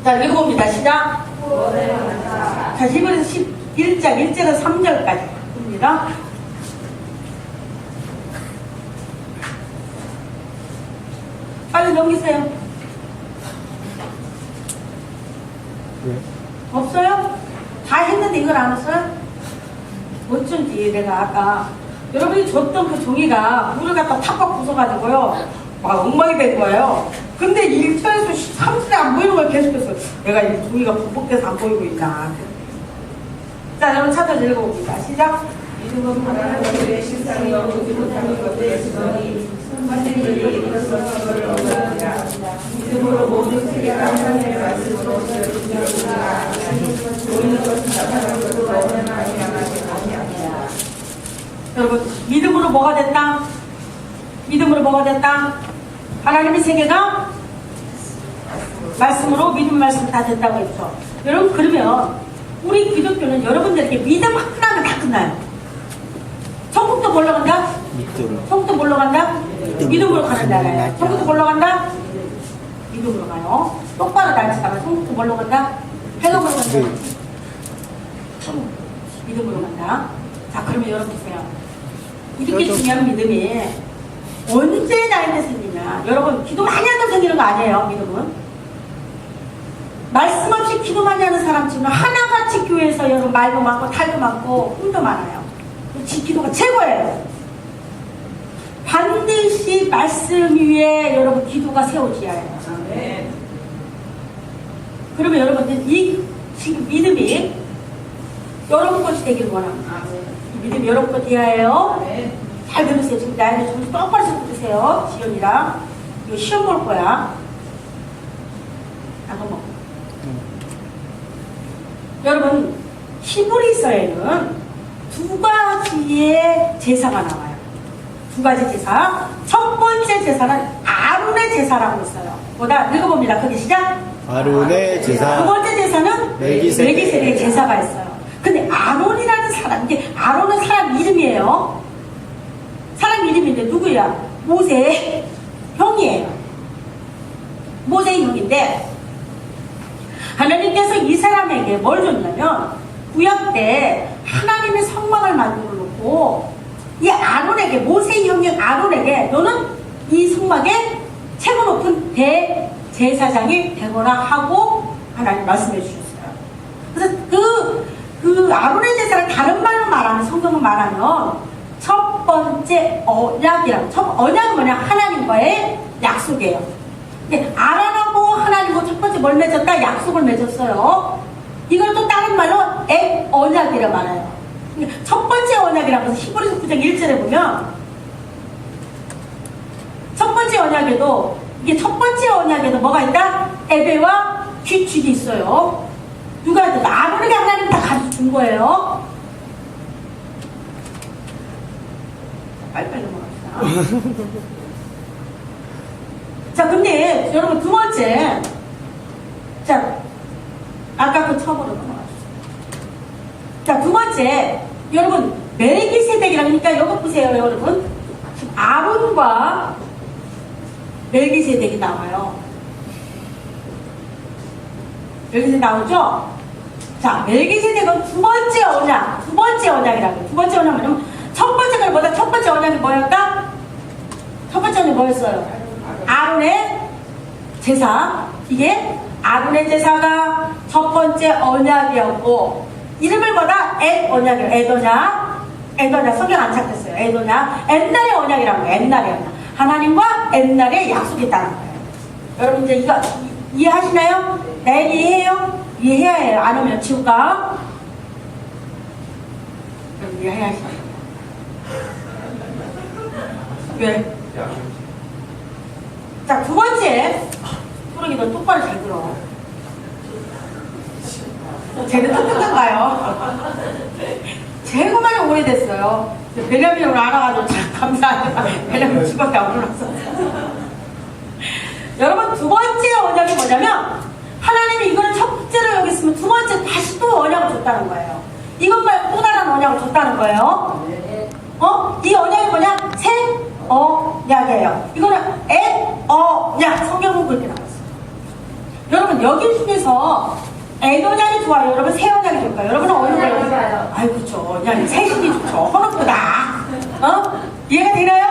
자, 읽어봅니다. 시작. 자, 히브리서 11장 1절에서 3절까지 봅니다. 빨리 넘기세요. 네. 없어요? 다 했는데 이걸 안 했어요? 어쩐지 내가 아까 여러분이 줬던 그 종이가 물을 갖다 탁박 부숴가지고요 막 엉망이 된 거예요. 근데 1절에서 3절에 안 보이는 걸 계속해서 내가 이 종이가 북복돼서 안 보이고 있나. 자, 여러분 찾아서 읽어봅니다. 시작. 믿음은 하나님의 실상이 오지 못하는 것에 있으니 선생님이 이로써 그것을 얻으리라. 믿음으로 모든 세계가 하나님의 말씀으로 주어지느니라. 보이는 것은 나타난 것으로 얻는 아니하나니 아니하니라. 여러분, 믿음으로 뭐가 됐다? 믿음으로 뭐가 됐다? 하나님의 세계가 말씀으로 믿음 말씀 다 됐다고 했죠. 여러분, 그러면 우리 기독교는 여러분들에게 믿음 하나면 다 끝나요. 천국도 뭘로 간다? 믿음으로. 천국도 뭘로 간다? 믿음으로 가는 나라예요. 천국도 뭘로 간다? 믿음으로 가요. 똑바로 날치다가 천국도 뭘로 간다? 해석으로 간다. 네. 믿음으로 간다. 자, 그러면 여러분 보세요. 이렇게 중요한 믿음이 언제 나에게 생기냐? 여러분, 기도 많이 한다고 생기는 거 아니에요, 믿음은. 말씀 없이 기도 많이 하는 사람 지금 하나같이 교회에서 여러분 말도 많고 탈도 많고 hum도 많아요. 기도가 최고예요. 반드시 말씀 위에 여러분 기도가 세워져야 해요. 아멘. 그러면 여러분들 이 지금 믿음이 여러분 것이 되길 원합니다. 이 믿음이 여러분 것 되어야 해요. 아멘. 잘 들으세요. 지금 나이를 좀 똑바로 좀 들으세요. 지연이랑 이거 시험 볼 거야. 안 먹어. 여러분, 히브리서에는 두 가지의 제사가 나와요. 두 가지 제사. 첫 번째 제사는 아론의 제사라고 있어요. 보다 읽어봅니다. 거기 시작. 아론의 제사. 두 번째 제사는 멜기세덱의 제사가 있어요. 근데 아론이라는 사람, 이게 아론은 사람 이름이에요. 사람 이름인데 누구야? 모세의 형이에요. 모세의 형인데 하나님께서 이 사람에게 뭘 줬냐면 구약 때 하나님의 성막을 만들어 놓고 이 아론에게, 모세의 형인 아론에게 너는 이 성막의 최고 높은 대제사장이 되거라 하고 하나님 말씀해 주셨어요. 그래서 그 아론의 제사를 다른 말로 말하면, 성경을 말하면 첫 번째 언약이라고. 언약은 뭐냐? 하나님과의 약속이에요. 근데 아론하고 하나님과 첫 번째 뭘 맺었다? 약속을 맺었어요. 이걸 또 다른 말로 언약이라 말해요. 첫 번째 언약이라고 해서 히브리서 9장 1절에 보면 첫 번째 언약에도, 이게 첫 번째 언약에도 뭐가 있다? 예배와 규칙이 있어요. 누가 했다? 아론에게 하나님 다 가르쳐 준 거예요. 빨리빨리 넘어갑시다. 자, 근데 여러분 두 번째, 자, 아까 그 처음으로 넘어가시죠. 자, 두 번째, 여러분 멜기세덱이라니까 여기 보세요, 여러분. 지금 아론과 멜기세덱이 나와요. 멜기세덱 나오죠? 자, 멜기세덱은 두 번째 언약이라고. 두 번째 언약은 첫 번째가 뭐다? 첫 번째 언약이 뭐였다? 첫 번째 언약이 뭐였어요? 아론의 제사. 이게 아론의 제사가 첫 번째 언약이었고, 이름을 뭐다? 에도냐. 성경 안 찾겠어요. 에도냐. 옛날의 언약이라고 해요. 옛날의 언약. 하나님과 옛날에 약속이 있다는 거예요. 여러분 이제 이거 이해하시나요? 네, 이해해요? 이해해야 해요. 안 오면 지울까? 여러분 이해해야 하시나요? 왜? 자, 두 번째. 소름이 너 똑바로 잘 들어. 쟤는 똑똑한가요? 제구만이 오래됐어요. 베냐민을 알아가지고 참 감사합니다. 베냐민 집밖에 안 불렀어. 여러분, 두 번째 언약이 뭐냐면 하나님이 이거를 첫 번째로 여겼으면 두 번째 다시 또 언약을 줬다는 거예요. 이것 말고 또 다른 언약을 줬다는 거예요. 이 언약이 뭐냐? 새 언약이에요. 이거는 언약. 성경은 그렇게 나왔어요. 여러분, 여러분 여기 중에서 N언약이 좋아요? 여러분 세언약이 좋을까요? 여러분은 어느 걸? 좋아요. 아이 그렇죠. 그냥 세신이 좋죠. 헌업보다. 이해가 되나요?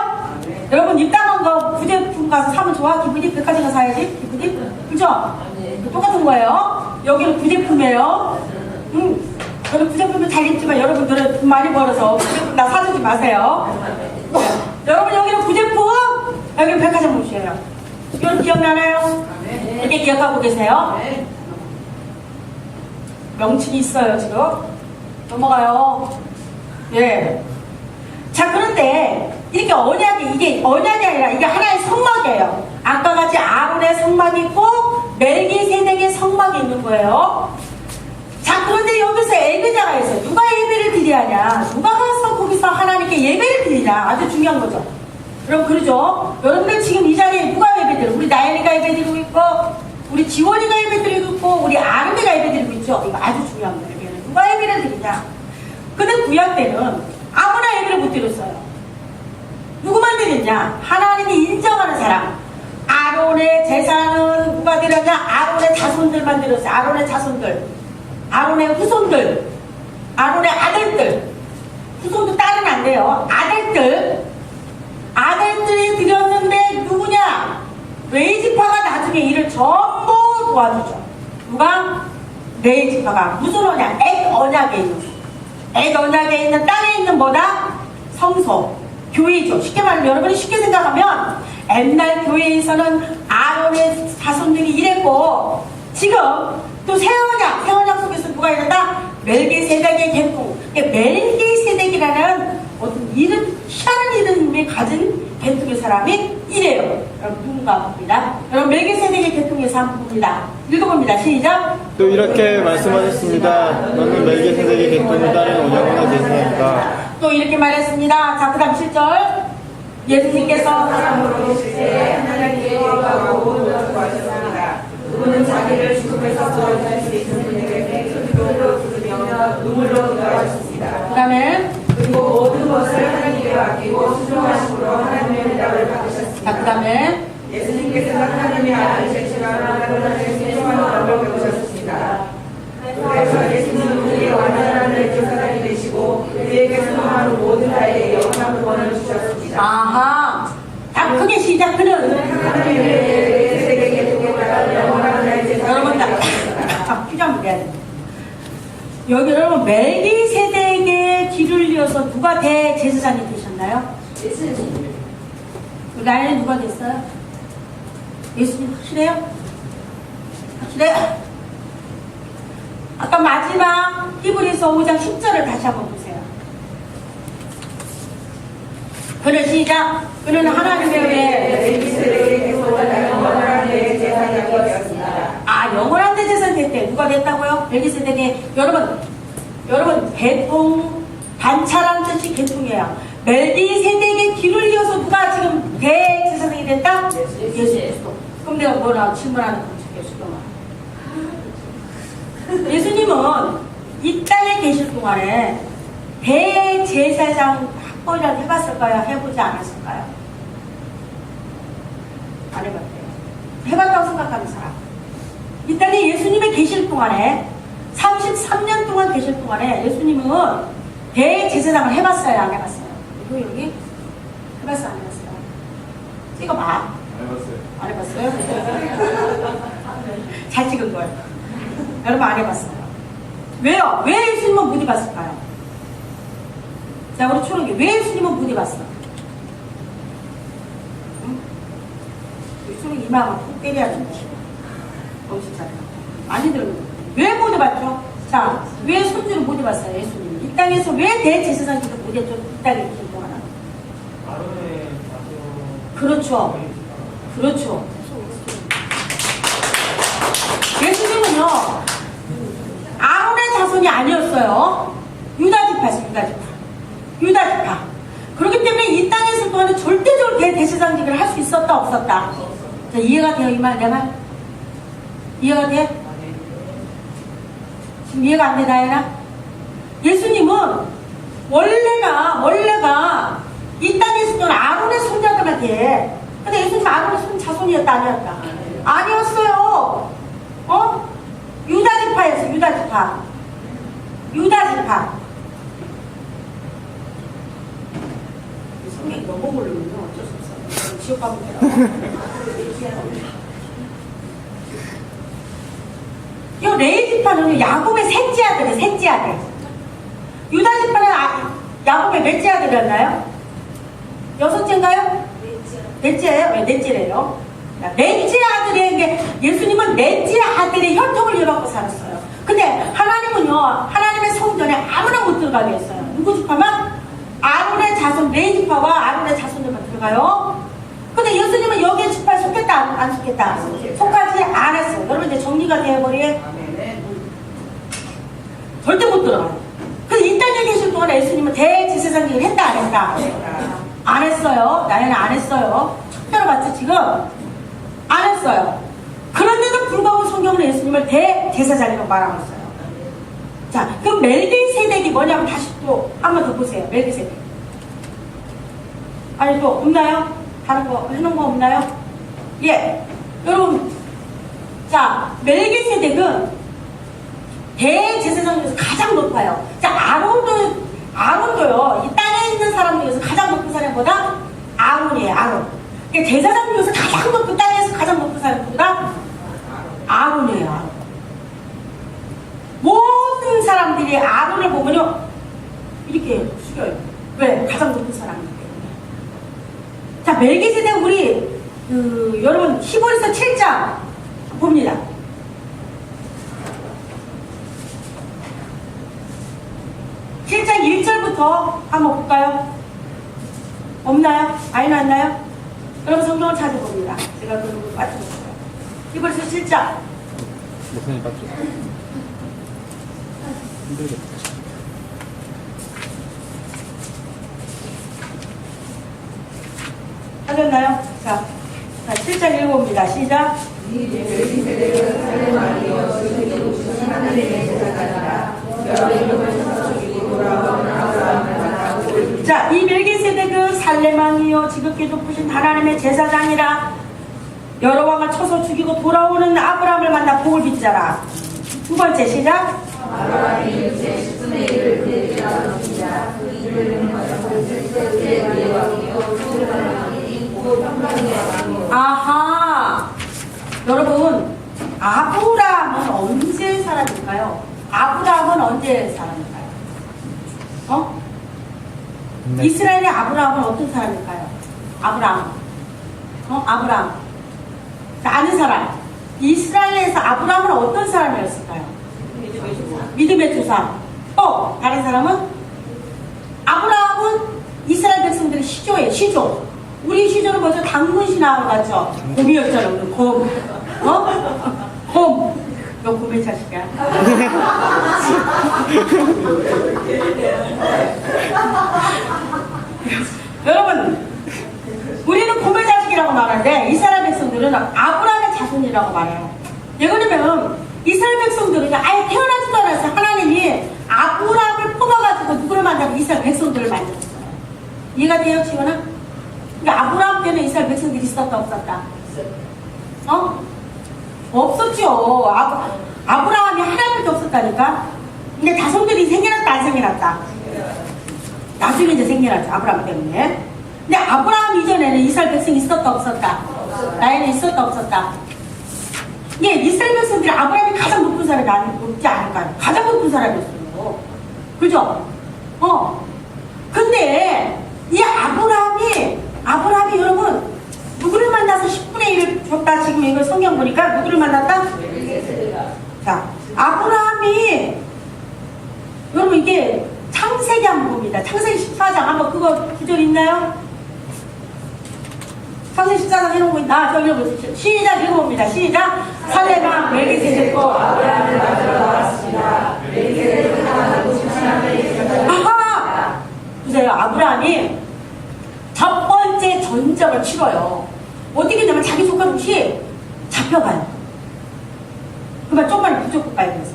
여러분 입당한 거 부제품 가서 사면 좋아? 기분이 백화점 가서 사야지? 기분이? 그죠? 똑같은 거예요. 여기는 부제품이에요. 저는 부제품도 잘 입지만 여러분들은 돈 많이 벌어서 부제품 나 사주지 마세요. 여러분 여기는 부제품, 여기는 백화점 옷이에요. 이건 기억나나요? 이렇게 기억하고 계세요? 명칭이 있어요 지금. 넘어가요. 예. 자 그런데 이렇게 언약이 이게 언약이 아니라 이게 하나의 성막이에요. 아까 같이 아론의 성막이 있고 멜기세덱의 성막이 있는 거예요. 자 그런데 여기서 예배자가 있어요. 누가 예배를 드려야 하냐? 누가 가서 거기서 하나님께 예배를 드리냐? 아주 중요한 거죠. 여러분 그러죠? 여러분들 지금 이 자리에 누가 예배 드려? 우리 나연이가 예배 드리고 있고 우리 지원이가 예배 드리고 있고 우리 아름이가 예배 드리고 있죠. 이거 아주 중요한 거예요. 누가 예배를 드리냐? 근데 구약 때는 아무나 예배를 못 드렸어요. 누구만 드렸냐? 하나님이 인정하는 사람. 아론의 제사는 누가 드렸냐? 아론의 자손들만 드렸어요. 아론의 자손들, 아론의 후손들, 아론의 아들들. 후손도 딸은 안 돼요. 아들들이 드렸는데 누구냐? 레위지파가 나중에 이를 전부 도와주죠. 누가? 레위지파가. 무슨 언약? 엣 언약에 있는, 엣 언약에 있는 땅에 있는 뭐다? 성소, 교회죠. 쉽게 말하면 여러분이 쉽게 생각하면 옛날 교회에서는 아론의 자손들이 일했고 지금 또 새 언약 속에서 누가 일한다? 멜기세덱의 계통. 멜기세덱이라는 어떤 이름, 희한한 이름을 가진 계통의 사람이 이래요. 여러분 누군가 봅니다. 여러분 멜기세덱의 계통에서 한번 봅니다. 읽어봅니다. 시작. 또 이렇게 말씀하셨습니다. 너는 멜기세덱의 계통을 따른 영원한 제사장이다. 또 이렇게 말했습니다. 자, 그 다음 7절. 예수님께서 사람으로 오실 때 하나님께 기도하고 모든 것을 구하셨습니다. 그분은 자기를 죽음에서 구원할 수 있는 분에게 기도로 부르며 눈물로 기도하셨습니다. 그 다음에 그리고 모든 것을 하나님께 맡기고 순종하심으로 하나님의 응답을 받으셨습니다. 자, 그 다음에 예수님께서는 하나님의 아들 제시가 하나님의 순종하는 법을 배우셨습니다. 그래서 예수님은 우리의 완전한 제사장이 되시고 우리에게 순종하는 모든 자에게 영원한 구원을 주셨습니다. 아하. 다 크게 시작. 그는 하나님의 세대에게 통했다가 영원한 나의 여러분 제사장이 딱 표정 돼야 돼. 여기 여러분 멜기세덱의 뒤를 이어서 누가 대제사장이 되셨나요? 예수님. 나는 누가 됐어요? 예수님 확실해요? 확실해요? 아까 마지막 히브리서 5장 10절을 다시 한번 보세요. 그는 시작. 그는 하나님의 왜 멜기세덱에게서 영원한 내 제사장이 되었습니다. 영원한 대제사장이 됐대. 누가 됐다고요? 멜기세덱의 여러분 계통 단차라는 뜻이 계통이에요. 멜기세덱의 뒤를 이어서 누가 지금 대제사장이 됐다? 예수 그리스도. 그럼 내가 뭐라 질문하는 거지? 예수님은 이 땅에 계실 동안에 대제사장 학벌이라도 해봤을까요? 해보지 않았을까요? 안 해봤대요. 해봤다고 생각하는 사람. 이 땅에 예수님이 계실 동안에 33년 동안 계실 동안에 예수님은 대제사장을 해봤어요? 안 해봤어요? 여기? 해봤어요? 안 해봤어요? 찍어봐. 안 해봤어요? 잘 찍은 거예요. 여러분 안 해봤어요. 왜요? 왜 예수님은 못 해봤을까요? 자, 우리 초록이 왜 예수님은 못 해봤어? 응? 우리 초록이 이마가 꼭 때려야 된다. 정신차려. 많이 들은 왜 못 해봤죠? 자, 왜 손주를 못 해봤어요? 예수님 이 땅에서 왜 대제사장들을 못 했죠? 이 땅에 계신 동안은. 그렇죠. 그렇죠. 예수님은요, 아론의 자손이 아니었어요. 유다지파였어요, 유다지파. 그렇기 때문에 이 땅에 있을 동안에 절대적으로 대제사장직을 할 수 있었다, 없었다. 자, 이해가 돼요, 이 말, 내 말? 이해가 돼? 지금 이해가 안 돼, 나연아? 예수님은 원래가 이 땅에 있을 동안 아론의 손자들한테, 근데 예수님은 아론의 자손이었다, 아니었다? 아니었어요. 지파, 유다 지파. 성경이 너무 모르면 어쩔 수 없어. 지옥 가면 이 레위 지파는 야곱의 셋째 아들이에요. 셋째 아들. 유다 지파는 야곱의 몇째 아들이었나요? 여섯째인가요? 넷째예요? 왜 넷째래요? 넷째 아들에게 예수님은 넷째 아들의 혈통을 이어받고 살았어요. 근데 하나님은요, 하나님의 성전에 아무나 못 들어가게 했어요. 누구 지파만? 아론의 자손, 레위 지파와 아론의 자손들만 들어가요. 근데 예수님은 여기에 지파에 속했다, 안 속했다? 속하지 않았어요. 여러분 이제 정리가 되어버리게 절대 못 들어가요. 그래서 이 땅에 계실 동안 예수님은 대제사장직을 했다, 안 했다? 안 했어요. 나연이 안 했어요. 척대로 봤죠, 지금? 안 했어요. 그런데도 불구하고 성경은 예수님을 대제사장이라고 말하고 있어요. 자, 그럼 멜기세덱이 뭐냐면 다시 또 한 번 더 보세요. 멜기세덱. 아니, 또 없나요? 다른 거 해놓은 거 없나요? 예. 여러분, 자, 멜기세덱은 대제사장 중에서 가장 높아요. 자, 아론도요, 이 땅에 있는 사람 중에서 가장 높은 사람보다 아론이에요, 아론. 그러니까 제사장 중에서 가장 높은, 땅에서 가장 높은 사람보다 아론이에요, 아론. 모든 사람들이 아론을 보면요, 이렇게 숙여요. 왜? 가장 높은 사람이기 때문에. 자, 멜기세덱 우리, 여러분, 히브리서 7장 봅니다. 7장 1절부터 한번 볼까요? 없나요? 많이 났나요? 여러분 성경을 찾아봅니다. 제가 그런 걸 빠뜨렸어요. 히브리서 7장. 목사님 빠져. 힘들겠다. 찾았나요? 자, 7장 읽어봅니다. 시작. 자, 이 멜기세덱은 살레망이요 지극히 높으신 하나님의 제사장이라 여러 왕을 쳐서 죽이고 돌아오는 아브라함을 만나 복을 빚자라. 두 번째 시작. 아하, 여러분, 아브라함은 언제 사람일까요? 아브라함은 언제 사람일까요? 이스라엘의 아브라함은 어떤 사람일까요? 아브라함. 아브라함. 아는 사람. 이스라엘에서 아브라함은 어떤 사람이었을까요? 믿음의 조상. 또 다른 사람은? 아브라함은 이스라엘 백성들의 시조예요. 시조. 우리 시조는 먼저 당근시 나와가죠. 곰이었잖아. 오늘 곰. 곰. 너 곰의 자식이야. 여러분, 우리는 곰의 자식이라고 말하는데 이스라엘 백성들은 아브라함의 자손이라고 말해요. 왜 그러냐면 이스라엘 백성들은 아예 태어나지도 않아서 하나님이 아브라함을 뽑아가지고 누구를 만나고 이스라엘 백성들을 만들었어요. 이해가 돼요, 지원아? 그러니까 아브라함 때는 이스라엘 백성들이 있었다, 없었다? 없었죠. 아브라함이 하나님도 없었다니까? 근데 자손들이 생겨났다, 안 생겨났다? 나중에 이제 생겨났죠, 아브라함 때문에. 근데 아브라함 이전에는 이스라엘 백성이 있었다, 없었다? 나에는 있었다, 없었다? 예, 이스라엘 백성들이 아브라함이 가장 높은 사람이 높지 않을까요? 가장 높은 사람이었어요. 그죠? 근데 이 아브라함이 여러분 누구를 만나서 10분의 1을 줬다. 지금 이거 성경 보니까 누구를 만났다? 자, 아브라함이 여러분 이게 창세기 한번 봅니다. 창세기 14장 한번 그거 구절 있나요? 창세기 14장 해놓은 거 있나? 저기 읽어보세요. 시작 읽어봅니다. 시작. 살레망 멜기세덱과 아브라함을 만나러 나왔습니다. 멜기세덱은 하나님의 조상의 아하! 보세요. 아브라함이 첫 번째 전적을 치러요. 어떻게 되냐면 자기 조카들이 잡혀가요. 그만 조금만 부족국 가야 돼서.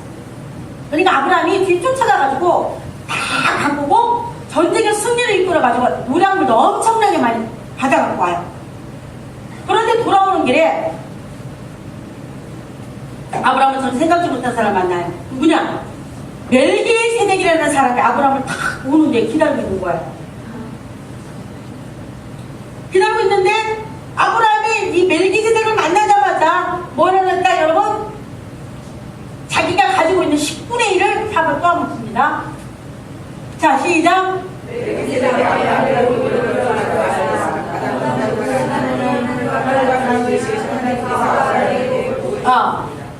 그러니까 아브라함이 뒤 쫓아가가지고 다 가보고 전쟁의 승리를 이끌어가지고 노량물도 엄청나게 많이 받아갖고 와요. 그런데 돌아오는 길에 아브라함은 전 생각지 못한 사람 만나요. 누구냐? 멜기세덱이라는 사람이 아브라함을 탁 오는데 기다리고 있는 거예요. 기다리고 있는데 아브라함이 이 멜기세덱을 만나자마자 뭐라고 했다 여러분? 자기가 가지고 있는 10분의 1을 삽을 떠안습니다. 자 시작.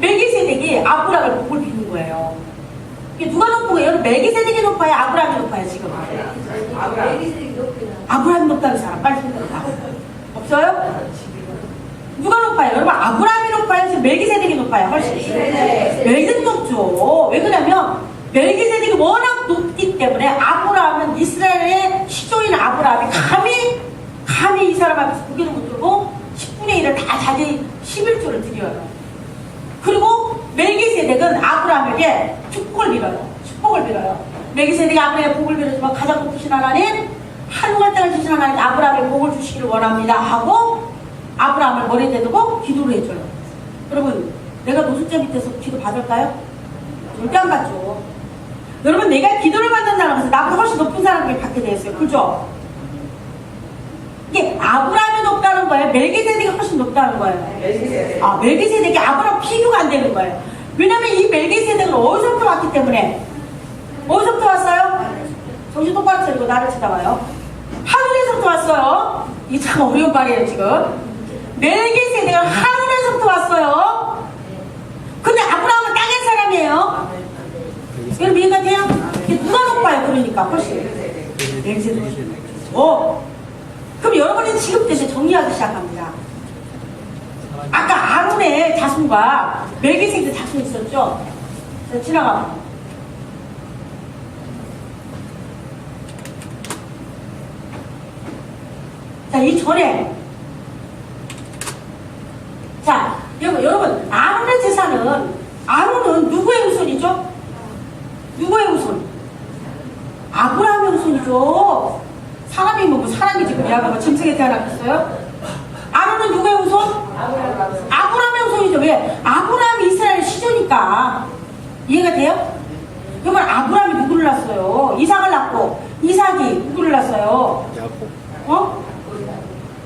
멜기세덱이 아브라함을 복을 비는 거예요. 이게 누가 높은 거예요? 멜기세덱이 높아요? 아브라함이 높아요 지금? 아브라함이 높다는 사람 빨리 손들어봐. 없어요? 누가 높아요? 여러분 아브라함이 높아요? 지금 멜기세덱이 높아요? 훨씬 멜기세덱이 높죠. 왜 그러냐면 멜기세덱이 워낙 높기 때문에 아브라함은 이스라엘의 시조인 아브라함이 감히 이 사람 앞에서 고개를 못 들고 10분의 1을 다 자기 11조를 드려요. 그리고 멜기세덱은 아브라함에게 축복을 빌어요. 멜기세덱이 아브라함에게 복을 빌어주면 가장 높으신 하나님, 하늘과 땅을 주신 하나님 아브라함에게 복을 주시기를 원합니다 하고 아브라함을 머리에 대두고 기도를 해줘요. 여러분 내가 노숙자 밑에서 기도 받을까요? 절대 안 받죠. 여러분 내가 기도를 받는다는 것은 나보다 훨씬 높은 사람에게 받게 되었어요. 그죠? 이게 아브라함이 높다는 거예요? 멜기세덱이 훨씬 높다는 거예요? 멜기세덱이 아브라함 비교가 안 되는 거예요. 왜냐면 이 멜기세덱은 어디서부터 왔기 때문에. 어디서부터 왔어요? 정신 똑바로 차리고 나를 쳐다봐요. 하늘에서부터 왔어요. 이게 참 어려운 말이에요 지금. 멜기세덱은 하늘에서부터 왔어요. 근데 아브라함은 땅의 사람이에요. 여러분 이해가 돼요? 누가 높아요? 그러니까 훨씬 멜기세덱이. 그럼 여러분이 지금부터 이제 정리하기 시작합니다. 아까 아론의 자손과 멜기세덱의 자손이 있었죠? 자, 지나가봐. 자, 이 전에 자, 여러분 아론의 제사는 아론은 누구의 후손이죠? 누구의 후손? 아브라함의 후손이죠. 사람이 사람이 지금 야가가 짐승에 태어났겠어요? 아론은 누구의 후손? 아브라함의 후손이죠. 왜? 아브라함이 이스라엘 시조니까. 이해가 돼요? 그러면 아브라함이 누구를 낳았어요? 이삭을 낳고 이삭이 누구를 낳았어요?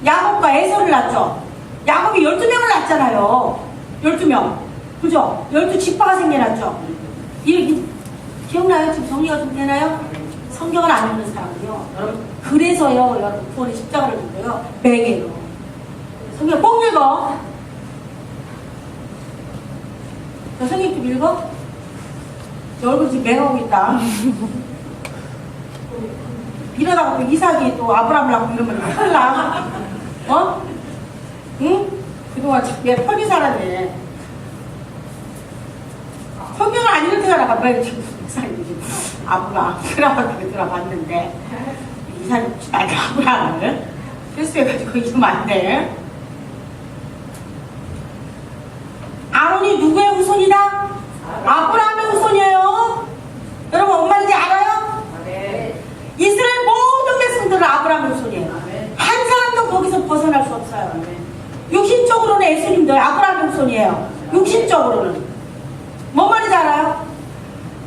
야곱과 에서를 낳았죠. 야곱이 12명을 낳았잖아요. 12명. 그죠? 12지파가 생겨났죠. 기억나요? 지금 정리가 좀 되나요? 성경을 안 읽는 사람이요. 그래서요, 여러분, 구원의 십자가를 믿어요. 매개로. 성경 꼭 읽어. 너 성경 좀 읽어? 너 얼굴 지금 맹하고 있다. 이러다가 또 이삭이 또 아브라함을 낳고 이러면 큰일 나. 응? 그동안 얘 편히 살았네. 성경을 안 읽는 데가 왜 지금 이삭이 아브라함 드라마를 들어봤는데 이삭이 혹시 나한테 아브라함을 실수해가지고 이러면 안 돼. 아론이 누구의 후손이다? 아브라함의 후손이에요. 여러분 뭔 말인지 알아요? 이스라엘 모든 백성들은 아브라함의 후손이에요. 한 사람도 거기서 벗어날 수 없어요. 육신적으로는 예수님도 아브라함의 후손이에요. 육신적으로는. 뭔 말인지 알아요?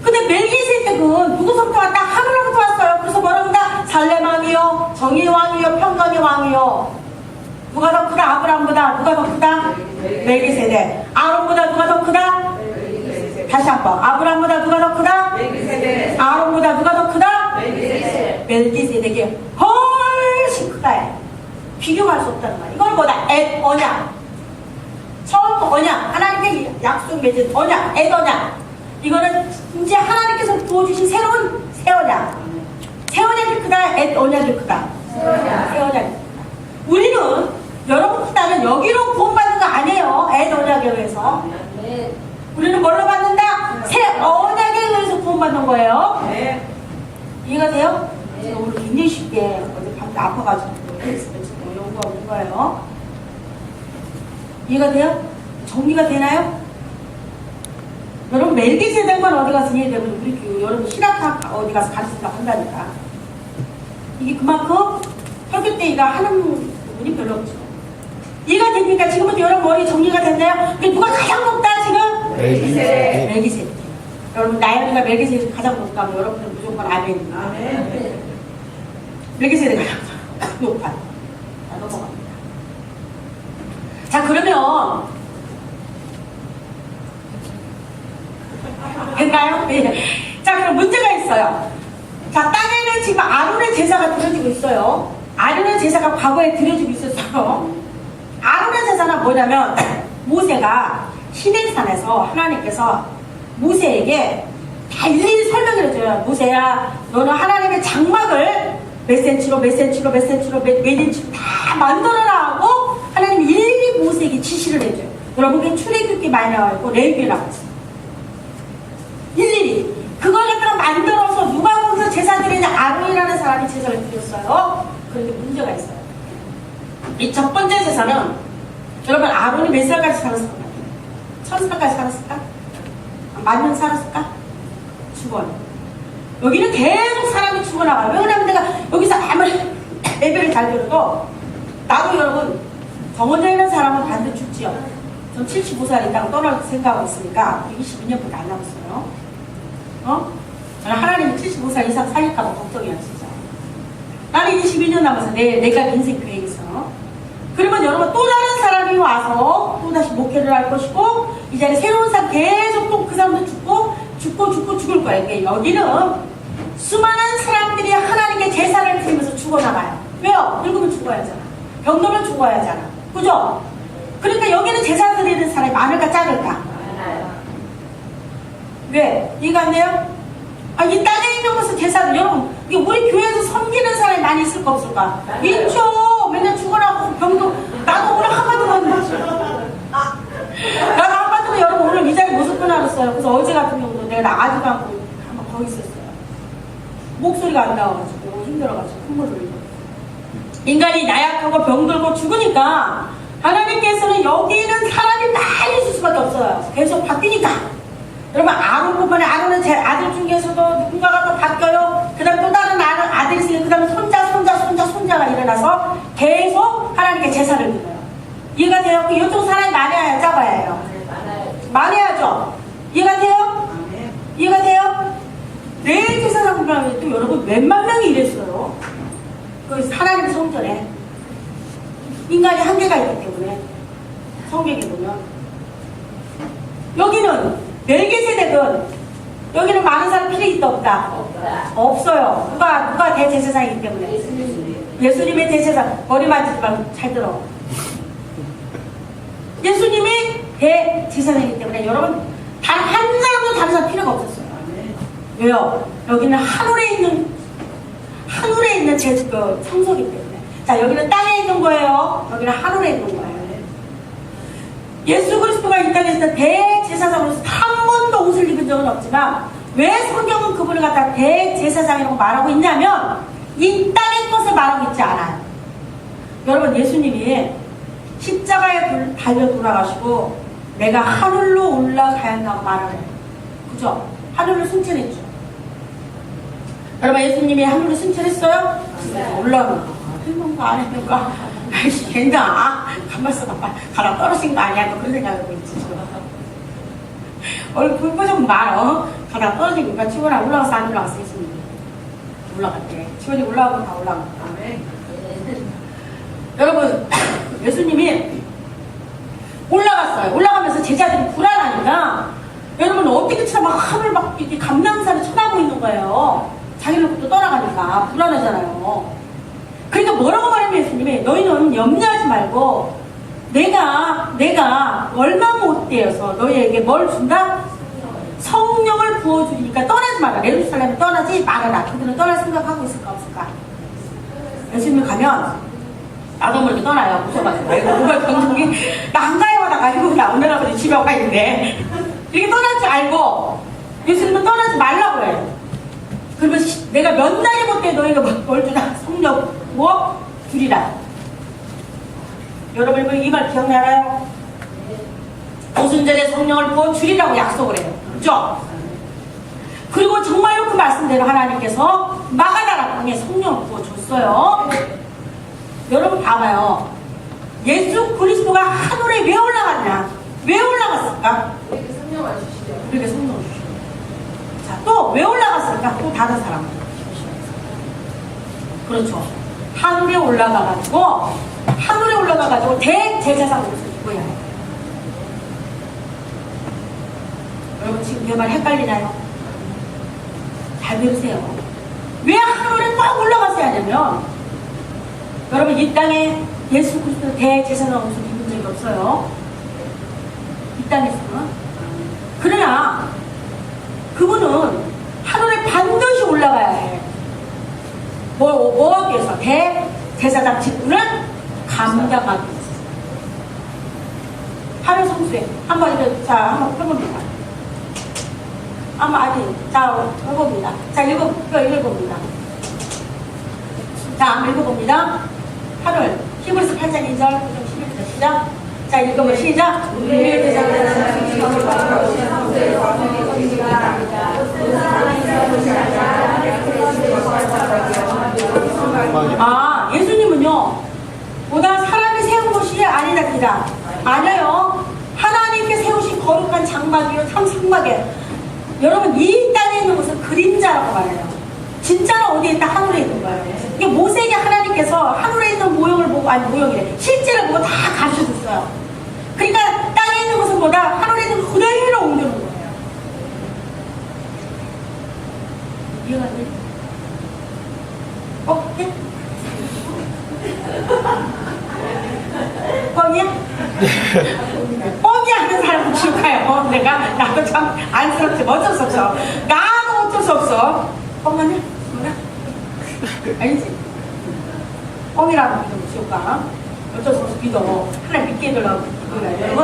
근데 멜기세덱은 누구서부터 왔다? 하늘로부터 왔어요. 그래서 뭐라고 한다? 살렘 왕이요, 정의의 왕이요, 평강의 왕이요. 누가 더 크다? 아브라함보다. 누가 더 크다? 멜기세덱. 아론보다 누가 더 크다? 다시 한번. 아브라함보다 누가 더 크다? 아론보다 누가 더 크다? 멜기세덱이 훨씬 크다. 비교할 수 없다는 거야. 이걸 뭐다? 언약. 처음 언약. 하나님께 약속 맺은 언약. 언약. 이거는 이제 하나님께서 부어주신 새로운 새 언약. 새 언약이 크다? 언약이 크다? 새 언약이 크다. 우리는 여러분 크다는 여기로 구원받는 거 아니에요. 언약에 의해서. 우리는 뭘로 받는다? 새 언약에 의해서 구원받는 거예요. 이해가 돼요? 제가 오늘 굉장히 쉽게 어제 밤에 아파가지고 연구하고 있는 거예요. 이해가 돼요? 정리가 되나요? 여러분 멜기세덱만 어디 가서 이해되면 우리 여러분 신학학 어디 가서 가르친다고 한다니까. 이게 그만큼 설교때가 하는 부분이 별로 없죠. 이해가 됩니까? 지금부터 여러분 머리 정리가 됐나요? 근데 누가 가장 높다 지금? 멜기세덱. 멜기세덱. 여러분 나연이가 멜기세덱이 가장 높다면 여러분은 무조건 아멘. 아멘. 멜기세덱이 가장 높아. 자, 넘어갑니다. 자, 그러면 됐나요? 예. 자, 그럼 문제가 있어요. 자, 땅에는 지금 아론의 제사가 드려지고 있어요. 아론의 제사가 과거에 드려지고 있었어요. 아론의 제사는 뭐냐면 모세가 시내산에서 하나님께서 모세에게 다 일일이 설명을 해줘요. 모세야, 너는 하나님의 장막을 몇 센치로 몇 센치로 몇 센치로 몇 인치로 다 만들어라 하고 하나님이 일일이 모세에게 지시를 해줘요. 여러분 그게 출애굽기 많이 나와있고 레위기라고 했어요. 일일이 그걸 갖다가 만들어서 누가 거기서 제사 드리냐? 아론이라는 사람이 제사를 드렸어요. 그런데 문제가 있어요. 이 첫 번째 제사는 여러분 아론이 몇 살까지 살았을 것 같아요? 1000살까지 살았을까? 만년 살았을까? 죽어요. 여기는 계속 사람이 죽어나가요. 왜 그러냐면 내가 여기서 아무리 예배를 잘 들어도 나도 여러분 정원에 있는 사람은 반드시 죽지요. 전 75살 있다고 떠날 생각하고 있으니까 22년밖에 안 남았어요. 저는 하나님이 75살 이상 살릴까봐 걱정이야 진짜. 나는 22년 남아서 내가 인생 계획이 있어. 그러면 여러분 또 다른 사람이 와서 또 다시 목회를 할 것이고 이 자리에 새로운 사람 계속 또 그 사람도 죽을 거야. 그러니까 여기는 수많은 사람들이 하나님께 제사를 드리면서 죽어나가요. 왜요? 늙으면 죽어야 하잖아. 병들면 죽어야 하잖아. 그죠? 그러니까 여기는 제사 드리는 사람이 많을까 작을까? 왜? 이해가 안 돼요? 이 땅에 있는 것은 제사를 여러분 이게 우리 교회에서 섬기는 사람이 많이 있을까 없을까? 있죠. 맨날 죽어나고 병도 나도 오늘 한마디만 나도 한마디만 여러분 오늘 이 자리 모습 끊어놨어요. 그래서 어제 같은 경우도 내가 나가지도 않고 한번 거기 있었어요. 목소리가 안 나와가지고 힘들어가지고 콧물 흘리고 인간이 나약하고 병들고 죽으니까 하나님께서는 여기 있는 사람이 많이 있을 수밖에 없어요. 계속 바뀌니까. 여러분 아론뿐만이 아론은 제 아들 중에서도 누군가가 또 바뀌어요. 그 다음에 또 다른 아들이 있으니 그 다음에 손자가 일어나서 계속 하나님께 제사를 드려요. 이해가 돼요? 이쪽 사람이 많아야 작아야 해요? 많아야죠. 이해가 돼요? 이해가 돼요? 내일 제사상 보면 또 여러분 몇만 명이 이랬어요. 그 하나님 성전에 인간이 한계가 있기 때문에 성경에 보면 여기는 멜기세덱은 여기는 많은 사람 필요 있다 없다? 없어요. 누가 대제사장이기 때문에 예수님의 대제사장. 머리 만지지 말고 잘 들어. 예수님이 대제사장이기 때문에 여러분 단 한 사람도 다른 사람 필요가 없었어요. 왜요? 여기는 하늘에 있는 그 성소이기 때문에. 자, 여기는 땅에 있는 거예요. 여기는 하늘에 있는 거예요. 예수 그리스도가 이 땅에 있을 때 대제사장으로서 한 번도 옷을 입은 적은 없지만 왜 성경은 그분을 갖다 대제사장이라고 말하고 있냐면 이 땅의 것을 말하고 있지 않아요. 여러분 예수님이 십자가에 달려 돌아가시고 내가 하늘로 올라가야 한다고 말을 해요. 그죠? 하늘로 승천했죠. 여러분 예수님이 하늘로 승천했어요? 올라가는 거. 했는 거 안 했는 거? 아이씨 괜찮아. 가만 있어봐. 가다 떨어진 거 아니야? 그런 생각하고 있지. 얼굴 표정 많어. 가다 떨어진 거니까 치고나 올라가서 안 올라갔어. 예수님이. 올라갔대. 치고니 올라가고 다 올라갔다. 여러분 예수님이 올라갔어요. 올라가면서 제자들이 불안하니까 여러분 어떻게 막 하늘 막 이렇게 감람산을 쳐다보고 있는 거예요. 자기들부터 떠나가니까 불안하잖아요. 그러니까 뭐라고 말하면 예수님이 너희는 염려하지 말고 내가 얼마 못되어서 너희에게 뭘 준다? 성령을 부어주니까 떠나지 마라. 예루살렘에 떠나지 말아라. 그들은 떠날 생각하고 있을까 없을까? 예수님이 가면 나도 모르게 떠나요. 무서워가지고. 뭐가 병동이 나 한가해 하다가 아이고 나 오늘 아버지 집에 가 있는데 이렇게 떠날 줄 알고 예수님은 떠나지 말라고 해요. 그러면 내가 몇 날이 못돼 너희가 뭘 주나? 성령 뭐? 주리라. 여러분 이 말 기억나요? 오순절에 성령을 부어 주리라고 약속을 해요. 그죠? 그리고 정말로 그 말씀대로 하나님께서 마가다라 방에 성령을 부어줬어요. 여러분 봐봐요. 예수 그리스도가 하늘에 왜 올라갔냐? 왜 올라갔을까? 성령을 주시죠. 그렇게 성령을 주시죠. 자, 또 왜 올라갔을까? 또 다른 사람. 그렇죠. 하늘에 올라가가지고 대제사장 옷을 입어야 해요. 여러분 지금 내 말 헷갈리나요? 잘 들으세요. 왜 하늘에 꼭 올라가서 해야 되면 여러분 이 땅에 예수 그리스도 대제사장 옷을 입은 적이 없어요. 이 땅에서는. 그러나 그분은 하늘에 반드시 올라가야 해. 뭐하기 위해서? 대제사장 직분을 감당하기 위해서. 하늘 성수에 한번 이렇게 자 한번 해봅니다. 자 해봅니다. 자 읽어봅니다. 자 한번 읽어봅니다. 하늘 히브리서 8장 2절 11절 시작. 자 읽어보면 시작. 우리의 대장은 예수님은요 보다 사람이 세운 것이 아니다기다. 아니에요. 하나님께 세우신 거룩한 장막이요 참 상막이에요. 여러분 이 땅에 있는 것은 그림자라고 말해요. 진짜로 어디에 있다? 하늘에 있는 거예요. 이게 모세에게 하나님께서 하늘에 있는 모형을 보고, 아니 모형이래, 실제를 보고 다 가르쳐줬어요. 그러니까 땅에 있는 것은 보다 하늘에 있는 거 그대로 옮겨놓은 거예요. 이해가 안 돼? 예? 뻥이야? 뻥이야 하는 사람은 지옥가요. 나도 참 안쓰럽지. 어쩔 수 없어. 나도 어쩔 수 없어. 뻥하냐? 뭐야? 알지? 뻥이라고 믿으면 지옥가. 어쩔 수 없어 믿어. 하나님 믿게 해달라고 믿어요. 여러분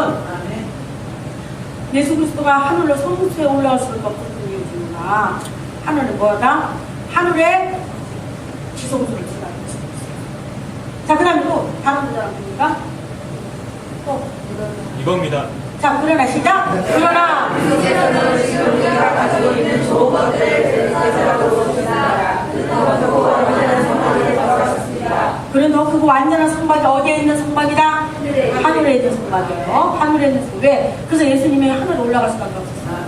예수 그리스도가 하늘로 성수에 올라갈 수밖에 없는 이유 중에 하나, 하늘은 뭐다? 하늘에 지성소를 지나는 것입니다. 자, 그 다음에 또 다른 문제가 뭡니까? 또 이겁니다. 자, 그러나 시작. 그러나 지금 우리가 가지고 있는 좋은 것들을 제사장으로 주시라. 그래도 그거 완전한 성막이 어디에 있는 성막이다? 하늘에 있는 성막이에요. 하늘에 있는 성막. 왜? 그래서 예수님이 하늘에 올라갈 수밖에 없었어요.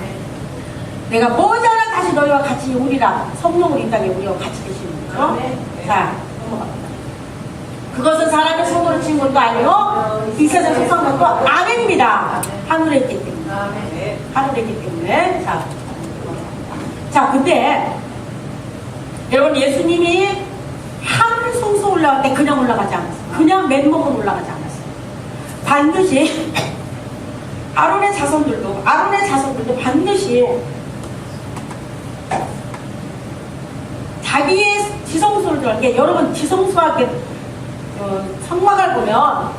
내가 머지않아 다시 너희와 같이 오리라. 성령을 이 땅에 우리와 같이 계시는 거죠. 자, 넘어갑니다. 그것은 사람의 손으로 친 것도 아니요 이 세상 속한 것도 아닙니다. 하늘에 있기 때문에. 하늘에 있기 때문에. 자, 근데 여러분 예수님이 하늘 성소 올라갈 때 그냥 올라가지 않았어요. 그냥 맨몸으로 올라가지 않았어요. 반드시 아론의 자손들도 반드시 자기의 지성소를 들어갈 게, 여러분 지성소와 성막을 보면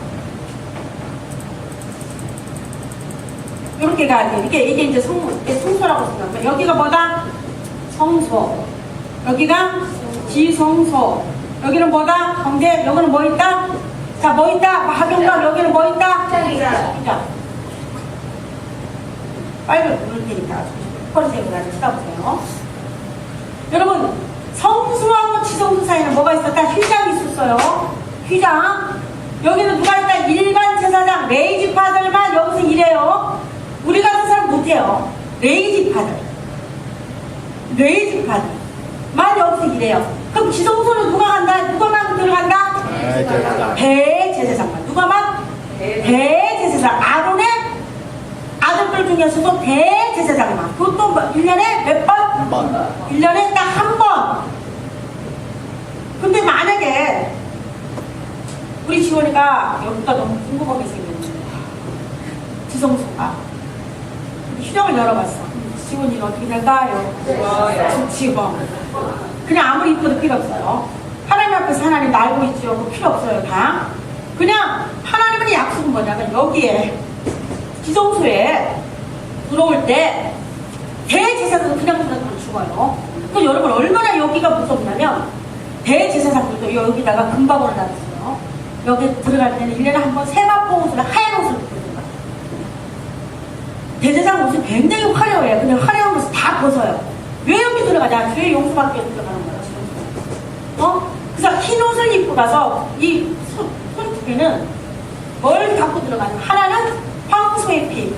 이렇게 가야 돼요. 이게 이제 성소라고 생각해요. 여기가 뭐다? 성소. 여기가 지성소. 여기는 뭐다? 경제. 여기는 뭐 있다? 자, 뭐 있다? 하경각. 여기는 뭐 있다? 자, 빨리 누를 테니까 폰색으로 쳐다보세요. 여러분 성수하고 지성수 사이에는 뭐가 있었다? 휘장이 있었어요. 휘장. 여기는 누가 있다? 일반 제사장 레이지파들만 여기서 일해요. 우리 같은 사람 못해요. 레이지파들만 여기서 일해요. 그럼 지성소는 누가 간다? 누가만 들어간다? 대제사장만. 누가만? 대제사장. 아론의 아들들 중에서도 대제사장만. 그것도 1년에 몇 번? 1년에 딱 한 번. 근데 만약에 우리 지원이가 여기가 너무 궁금하게 생겼는데 지성소가 휴정을 열어봤어. 지원이는 어떻게 될까요? 지금 그냥 아무리 이뻐도 필요 없어요. 하나님 앞에서 하나님 알고 있죠. 그거 필요 없어요. 다 그냥 하나님의 약속은 뭐냐면 여기에 지성소에 들어올 때 대제사장도 그냥 죽어요. 그 여러분 얼마나 여기가 무섭냐면 대제사장들도 여기다가 금방울을 놨어요. 여기 들어갈 때는 1년에 한 번 세마포 옷을 하얀 옷을 입고 들어가요. 대제사장 옷이 굉장히 화려해요. 그냥 화려한 옷을 다 벗어요. 왜 여기 들어가냐? 죄의 용서받기 위해서 들어가는 거예요. 그래서 흰 옷을 입고 가서 이 손 두 개는 뭘 갖고 들어가냐면 하나는 황소의 피.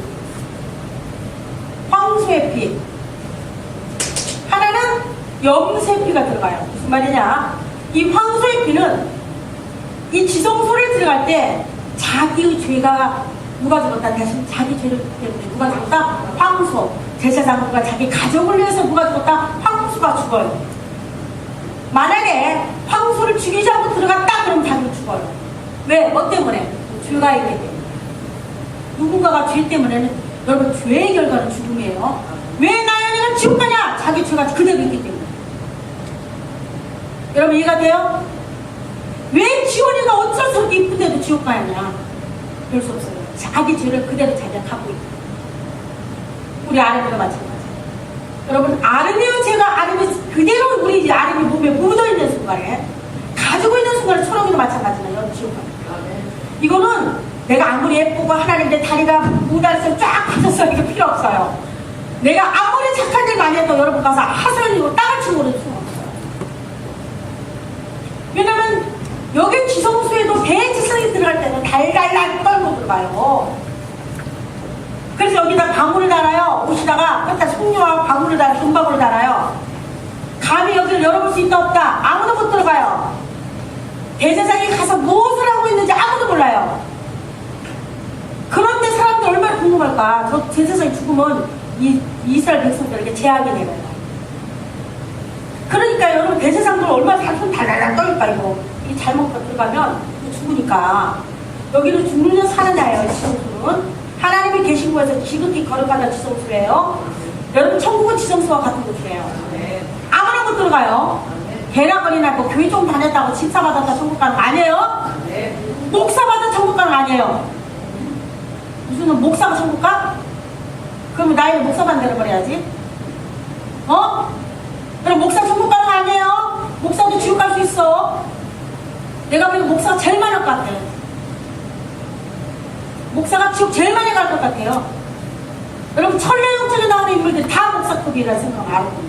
염소의 피가 들어가요. 무슨 말이냐? 이 황소의 피는 이 지성소를 들어갈 때 자기의 죄가 누가 죽었다? 대신 자기 죄를 때문에 누가 죽었다? 황소. 제사장부가 자기 가족을 위해서 누가 죽었다? 황소가 죽어요. 만약에 황소를 죽이지 않고 들어갔다 그러면 자기는 죽어요. 왜? 뭐 때문에? 죄가 있기 때문에. 누군가가 죄 때문에는 여러분 죄의 결과는 죽음이에요. 왜 나연이는 지옥 가냐? 자기 죄가 그대로 있기 때문에. 여러분 이해가 돼요? 왜 지원이가 어쩔 수 없게 이쁜데도 지옥 가냐? 그럴 수 없어요. 자기 죄를 그대로 자기가 갖고 있다. 우리 아름이가 마찬가지. 여러분 아름이의 죄가 아름이 그대로 우리 아름이 몸에 묻어있는 순간에 가지고 있는 순간에 초롱이도 마찬가지예요. 지옥 갑니다. 이거는 내가 아무리 예쁘고 하나님 내 다리가 무달서 쫙 빠졌어 이거 필요 없어요. 내가 아무리 착한 일 많이 해도 여러분 가서 하소연이고 땅을 치고 그럴 수는 없어요. 왜냐면 여기 지성소에도 대지성이 들어갈 때는 달달달 떨고 들어가요. 그래서 여기다 방울을 달아요. 옷에다가 끝에 송유와 방울을 달아요. 금방울을 달아요. 감히 여기를 열어볼 수 있다 없다 아무도 못 들어가요. 대제사장이 가서 무엇을 하고 있는지 아무도 몰라요. 그런데 사람들 얼마나 궁금할까. 저 제사장이 죽으면 이스라엘 백성들에게 재앙이 내려요. 그러니까 여러분 대제사장들 얼마나 살손 달달달 떨릴까 이거. 이 잘못 들어가면 죽으니까. 여기는 죽느냐 사느냐예요. 지성소는 하나님이 계신 곳에서 지극히 거룩하다 지성소예요. 여러분 천국은 지성소와 같은 곳이에요. 아무나 못 들어가요. 개나거리나 뭐 교회 좀 다녔다고 집사 받았다 천국 가는 거 아니에요? 목사 받아 천국 가는 거 아니에요? 무슨 목사가 천국 가? 그러면 나이는 목사 반대로 버려야지. 어? 그럼 목사 천국 가는 거 아니에요? 목사도 지옥 갈 수 있어. 내가 보기엔 목사가 제일 많을 것 같아. 목사가 지옥 제일 많이 갈 것 같아요. 여러분 천례영적에 나오는 인물들 다 목사급이라는 생각 알고.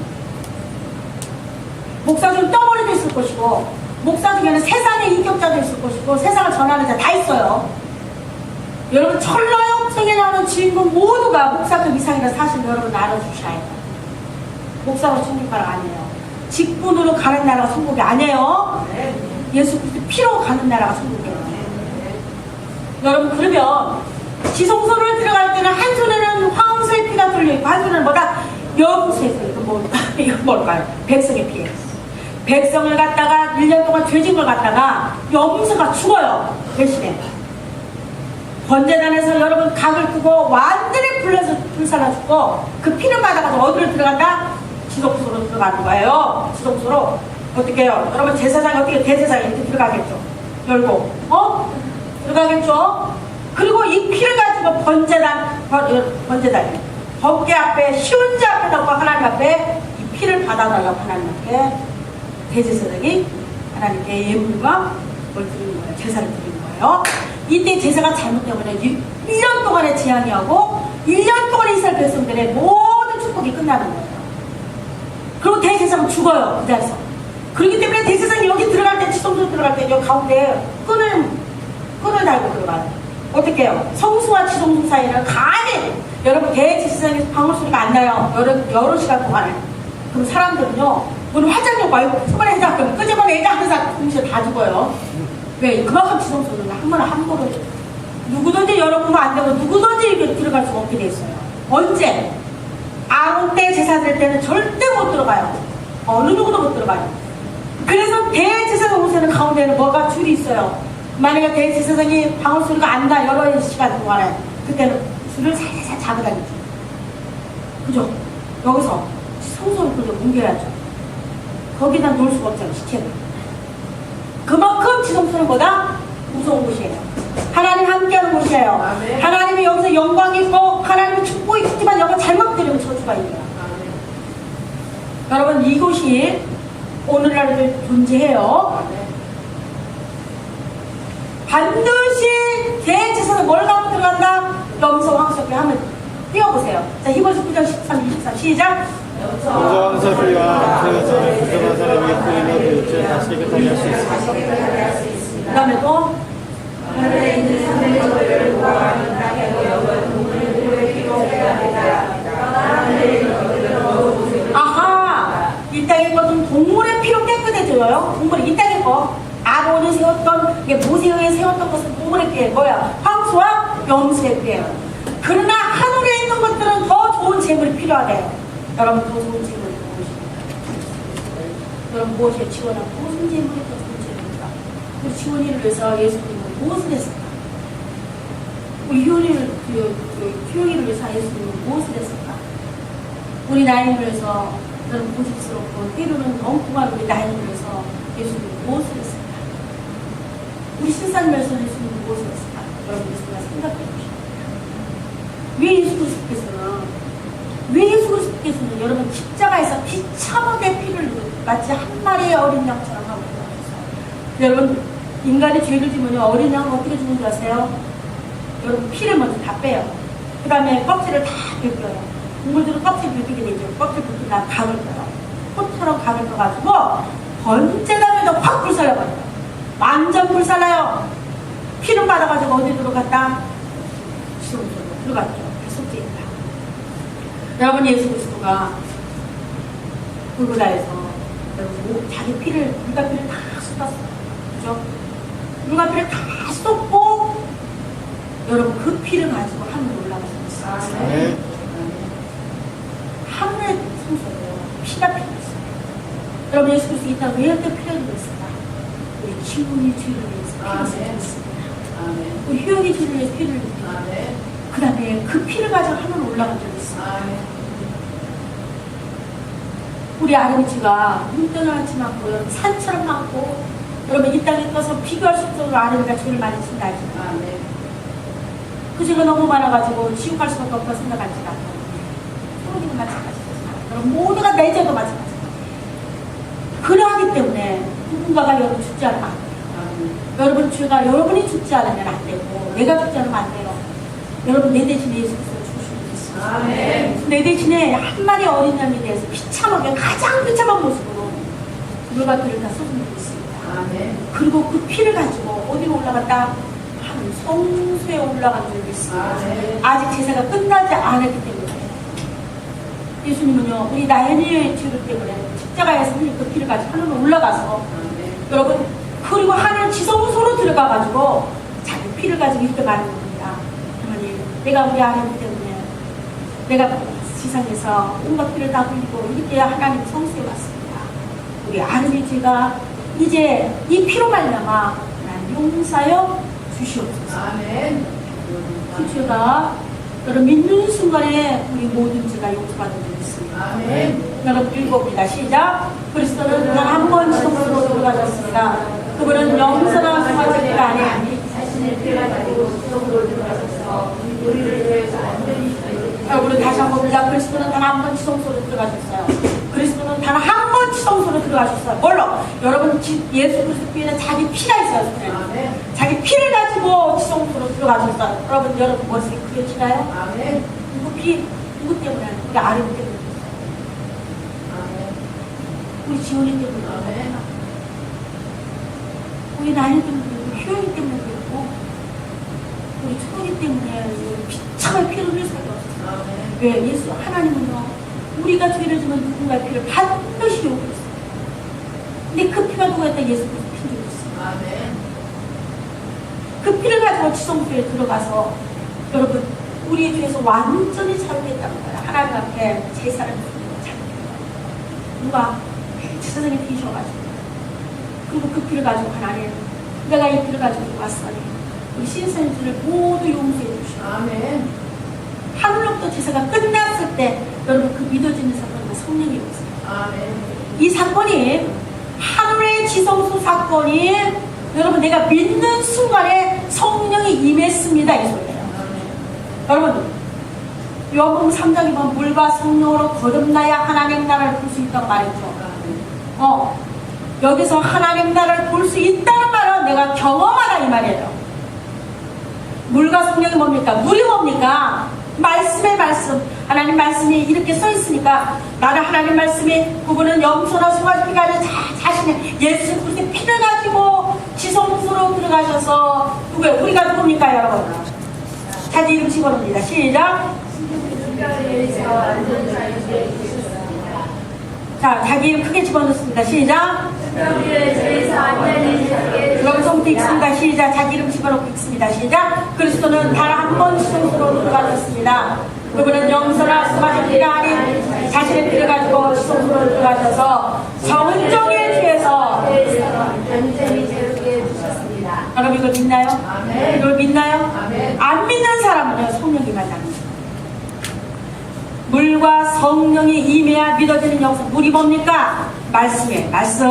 목사 중에 떠머리도 있을 것이고 목사 중에는 세상의 인격자도 있을 것이고 세상을 전하는 자 다 있어요. 여러분 천례영적에 나오는 주인공 모두가 목사급 이상이라는 사실 여러분 알아주셔야 해요. 목사로 천국 가는 아니에요. 직분으로 가는 나라가 천국이 아니에요. 예수 그리스도 피로 가는 나라가 천국이에요. 여러분 그러면 지성소를 들어갈 때는 한 손에는 황소의 피가 뚫려있고 한 손에는 뭐다? 염소의 피. 이거 뭘까요? 백성의 피예요. 백성을 갖다가 1년 동안 죄진 걸 갖다가 염소가 죽어요. 대신에 번제단에서 여러분 각을 끄고 완전히 불살라 죽고 그 피를 받아가지고 어디로 들어간다? 지성소로 들어가는 거예요. 지성소로. 어떻게 해요? 여러분 제사장이 어떻게 대제사장이 이렇게 들어가겠죠. 열고 들어가겠죠. 그리고 이 피를 가지고 번제단 법궤 앞에 시운자 앞에 놓고 하나님 앞에 이 피를 받아달라고 하나님 앞에 대제사장이 하나님께 예물과 뭘 드리는 거예요. 제사를 드리는 거예요. 이때 제사가 잘못되면 1년 동안의 재앙이 하고 1년 동안의 이스라엘 백성들의 모든 축복이 끝나는 거예요. 그리고 대제사장은 죽어요. 그 자리에서. 그렇기 때문에 대제사장이 여기 들어갈 때 지성소 들어갈 때 여기 가운데 끈을 달고 들어가요. 어떻게 해요? 성수와 지성소 사이는 간이 여러분 대제사장에서 방울 소리가 안 나요. 여러 시간 동안에. 그럼 사람들은요 오늘 화장력 와요. 끄집어내자 그러면 끄집어내자 하면서 동시에 다 죽어요. 왜? 그만큼 지성소는 함부로 누구든지 열어보면 안 되고 누구든지 이렇게 들어갈 수가 없게 돼 있어요. 언제? 아론 때 제사 드릴 때는 절대 못 들어가요. 어느 누구도 못 들어가요. 그래서 대제사장 옷에는 가운데는 뭐가 줄이 있어요. 만약에 대제사장이 방울 소리가 안 나 여러 시간 동안에 그때는 줄을 살살 잡아다니죠. 그죠? 여기서 성소를 그저 뭉개야죠. 거기다 놓을 수가 없잖아요. 시체를. 그만큼 지성소는 뭐다? 무서운 곳이에요. 하나님 함께하는 곳이에요. 아멘. 하나님이 여기서 영광이 있고 하나님의 축복이 있지만 여기 잘못 들으면 저주가 있어요. 여러분 이곳이 오늘날에도 존재해요. 반드시 대제사장은 뭘 갖고 들어간다? 염소 황소피 하면 띄워보세요. 자 히브리서 9장 13, 23 시작. 염소 황소피와 죄에서 부정한 사람이 풀리며 그 육체를 다시 깨끗하게 할 수 있습니다. 그 다음에 또 하늘에 있는 산의 저희를 보아하는 땅에도 여건 동물의 피로 해야 한다. 하늘에 있는 것들은 얻어보세요. 아하 이 땅의 것 보여요? 우물에 이 땅에 거 아론이 세웠던 이게 모세에 세웠던 것은 우물의 피해 뭐야? 황소와 염소의 피해요. 그러나 하늘에 있는 것들은 더 좋은 재물이 필요하대요. 여러분 더 좋은 재물이 무엇입니까? 여러분 무엇에 지원하고 무슨 재물이 더 좋은 재물입니까? 우리 지원이를 위해서 예수님은 무엇을 했을까? 우리 효연이를 위해서 예수님은 무엇을 했을까? 우리 나인을 위해서 여러분 고집스럽고 때로는 엉뚱한 우리 나인을 위해서 예수님은 무엇을 했을까? 우리 신사를 위해서 예수님은 무엇을 했을까? 여러분 예수님과 생각해 보십시오. 왜 예수 그리스도께서는 여러분 십자가에서 비참하게 피를 흘리고 마치 한 마리의 어린 양처럼 하고 돌아가셨어요. 여러분 인간이 죄를 지으면 어린 양은 어떻게 죽는 줄 아세요? 여러분 피를 먼저 다 빼요. 그 다음에 껍질을 다 벗겨요. 동물들은 껍질 벗기게 되죠. 껍질 벗기고 난 각을 껴요. 꽃처럼 각을 껴가지고 번제단에도 확 불살라버려요. 완전 불살라요. 피를 받아가지고 어디 들어갔다? 지옥으로 들어갔죠. 속죄입니다. 여러분 예수 그리스도가 골고다에서 여러분 자기 피를 물가피를 다 쏟았어요. 그죠? 물가피를 다 쏟고 여러분 그 피를 가지고 하늘로 올라가셨어요. 네. 하늘의 성소예요. 피가 필요했어요. 여러분 예수 그리스도 이 땅 왜 이렇게 피를 흘렸을까? 우리 지훈이 죄를 위해서 피를 흘렸습니다. 우리 효연이 죄를 위해서 피를 흘렸습니다. 그 다음에 그 피를 가지고 하늘로 올라간 적이 있어요. 우리 아름이가 눈떠나지 않고 여러분 산처럼 많고 여러분 이 땅에 떠서 비교할 수 없을 정도로 아름이가 죄를 많이 친다 하지만 그 죄가 너무 많아가지고 지옥 갈 수밖에 없다고 생각하지 않고 소로기는 마찬가지지만 여러분 모두가 내 죄도 마찬가지입니다. 그러하기 때문에 누군가가 여러분 죽지 않으면 안 돼요. 여러분 죄가 여러분이 죽지 않으면 안 되고 내가 죽지 않으면 안 돼요. 여러분 내 대신에 예수 그리스도가 죽으시는 것입니다. 내 대신에 한 마리 어린 양에 대해서 비참하게 가장 비참한 모습으로 물바퀴를 다 쏟아내고 있습니다. 그리고 그 피를 가지고 어디로 올라갔다? 한 성소에 올라간 적이 있습니다. 아직 제사가 끝나지 않았기 때문에 예수님은요 우리 나연이의 죄를 때문에 십자가에서 흘린 그 피를 가지고 하늘로 올라가서 여러분 그리고 하늘 지성소로 들어가가지고 자기 피를 가지고 이렇게 말하는 겁니다. 하나님 내가 우리 아내기 때문에 내가 지상에서 온갖 피를 다 흘리고 이렇게 하나님 성소에 왔습니다. 우리 아내의 죄가 이제 이 피로 말미암아 난 용서하여 주시옵소서. 그 죄가 여러분 믿는 순간에 우리 모든 죄가 용서받은 적이 있습니다. 여러분 읽어봅니다. 시작. 그리스도는 단 한 번 지성소로 들어가셨습니다. 그분은 영원한 수화제가 아닌 자신의 피를 가지고 지성소로 들어가셔서 우리를 위해서 완전히 여러분 다시 한번 봅니다. 그리스도는 단 한 번 지성소로 들어가셨어요. 그리스도는 단 한 번 지성소로 들어가셨어요. 뭘로? 여러분 예수 그리스도 피에는 자기 피가 있어요. 자기 피를 가지고 지성소로 들어가셨어요. 여러분 머릿속에 그게 지나요? 누구 때문에? 우리 아름 때문에. 우리 지원이 때문에. 우리 나이 때문에 그렇고 효연이 때문에 그렇고 우리 초롱이 때문에 비참한 피를 흘릴 수밖에 없어요. 왜? 예수 하나님은요 우리가 죄를 지면 누군가의 피를 반드시 요구했어요. 근데 그 피가 누구였다? 예수 그리스도 피를 줬어요. 그 피를 가지고 지성소에 들어가서 여러분 우리의 죄에서 완전히 자유했다는 거예요. 하나님 앞에 제사를 드리고 자유했어요. 누가? 세상에 피셔가지고 그리고 그 피를 가지고 하나님 내가 이 피를 가지고 왔으니 우리 신선들을 모두 용서해 주시오. 하늘로부터 제사가 끝났을 때 여러분 그 믿어지는 사건은 성령이 없어요. 이 사건이 하늘의 지성소 사건이 여러분 내가 믿는 순간에 성령이 임했습니다 이 소리예요. 여러분 요한복음 3장에 보면 물과 성령으로 거듭나야 하나님 나라를 볼 수 있다고 말했죠. 여기서 하나님 나라를 볼 수 있다는 말은 내가 경험하라 이 말이에요. 물과 성령이 뭡니까? 물이 뭡니까? 말씀의 말씀. 하나님 말씀이 이렇게 써 있으니까 나는 하나님 말씀이 그분은 염소나 송아지 피가 아니라 자신의 예수 그리스도의 피를 가지고 지성소로 들어가셔서 누구예요? 우리가 누굽니까 여러분? 자기 이름 집어넣습니다. 시작. 자, 자기 이름 크게 집어넣습니다. 시작. 여기를 죄에서 완전히 자게 여기서부터 읽습니다. 시작. 자기 이름 집어넣고 읽습니다. 시작. 그리스도는 단 한 번 지성소로 들어가셨습니다. 그분은 영선할 수많은 피를 아닌 자신의 피를 가지고 지성소로 들어가셔서 성은종의 죄에서 완전히 자유케 해주셨습니다. 여러분 이걸 믿나요? 아멘. 이걸 믿나요? 아멘. 안 믿는 사람은요 성령이 만납니다. 물과 성령이 임해야 믿어지는 영성. 물이 뭡니까? 말씀이에요. 말씀.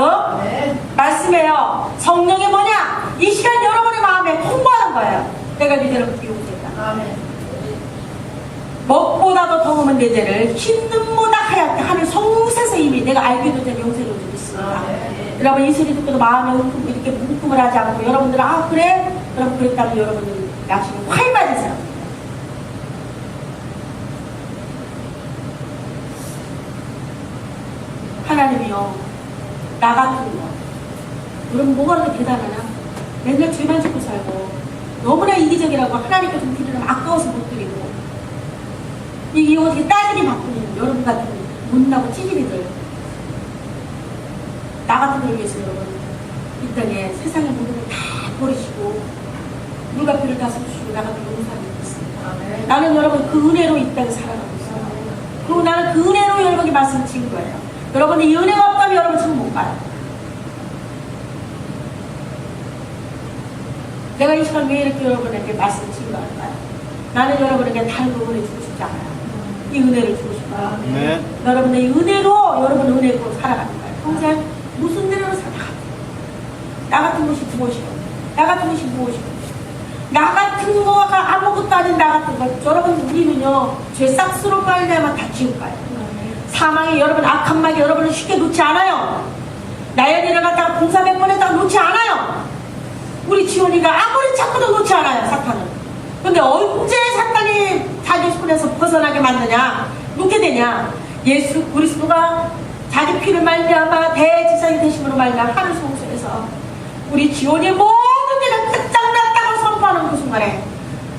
말씀이에요. 성령이 뭐냐? 이 시간 여러분의 마음에 통보하는 거예요. 내가 너희들을 그렇게 용서했다. 아멘. 먹보다도 더 오면 내 죄를 흰 눈보다 하얗게 하늘 성세서 이미 내가 알기도 전에 용서해 주고 있습니다. 여러분 이 소리 듣고도 마음에 이렇게 뭉뚱을 하지 않고 여러분들은 아 그래? 여러분 그랬다면 여러분들 나중에 활 맞은 사람. 하나님이요 나 같은 거 여러분 뭐가 그렇게 대단하냐? 맨날 죄만 짓고 살고 너무나 이기적이라고 하나님께 좀 드리면 아까워서 못 드리고 이게 어떻게 딸들이 바꾸는 여러분 같은 못나고 찌질이들 나 같은 걸 위해서 여러분 이 땅에 세상의 모든 걸 다 버리시고 물과 피를 다 쏟으시고 나 같은 용서하고 있습니다. 나는 여러분 그 은혜로 이 땅에 살아가고 있어요. 그리고 나는 그 은혜로 여러분에게 말씀을 드린 거예요. 여러분 이 은혜가 없다면 여러분 지금 못 가요. 내가 이 시간 왜 이렇게 여러분에게 말씀을 드린 거 할까요? 나는 여러분에게 다른 거 은혜 주고 싶지 않아요. 이 은혜를 주고 싶어요. 네. 여러분의 이 은혜로 여러분 은혜로 살아가는 거예요. 평생 무슨 은혜로 살아가? 나 같은 것이 무엇이고? 나 같은 것이 무엇이고? 나 같은 거가 아무것도 아닌 나 같은 것. 여러분 우리는요 죄 싹스로 빨려야만 다 지울 거예요. 사망이 여러분 악한 막이 여러분을 쉽게 놓지 않아요. 나연이를 갖다가 봉사 100번 했다가 놓지 않아요. 우리 지원이가 아무리 찾고도 놓지 않아요. 사탄은. 근데 언제 사탄이 자기 손에서 벗어나게 만드냐 놓게 되냐. 예수 그리스도가 자기 피를 말미암아 대지상이 되심으로 말미암아 하늘 성소에서 우리 지원이 모든 데를 끝장났다고 선포하는 그 순간에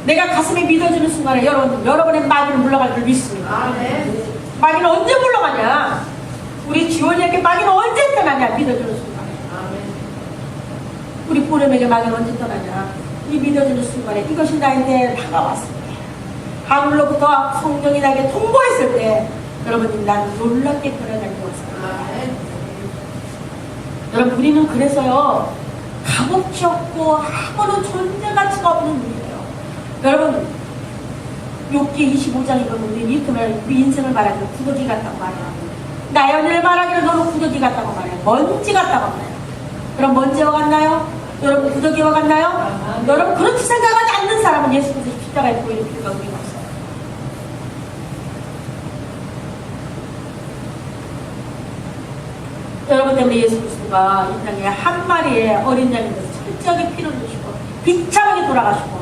내가 가슴에 믿어지는 순간에 여러분의 마귀는 물러갈 줄 믿습니다. 아멘. 마귀는 언제 물러가냐? 우리 지원이에게 마귀는 언제 떠나냐? 믿어지는 순간에. 아멘. 우리 보름에게 마귀는 언제 떠나냐? 이 믿어지는 순간에 이것이 나에게 다가왔습니다. 하늘로부터 성령이 나에게 통보했을 때 여러분이 난 놀랍게 변화가 되었습니다. 아멘. 여러분 우리는 그래서요 값어치 없고 아무런 존재 가치가 없는 우리예요. 여러분 욥기 25장에 보면 우리 이렇게 우리 인생을 말하기로 구더기 같다고 말해요. 나연을 말하기로 너는 구더기 같다고 말해요. 먼지 같다고 말해요. 그럼 먼지와 같나요? 여러분 구더기와 같나요? 여러분 그렇게 생각하지 않는 사람은 예수 그리스도 십자가에 보이는 필요가 의미가 없어요. 여러분 때문에 예수 그리스도가 이 땅에 한 마리의 어린 양이 돼서 철저하게 피를 흘리시고 비참하게 돌아가시고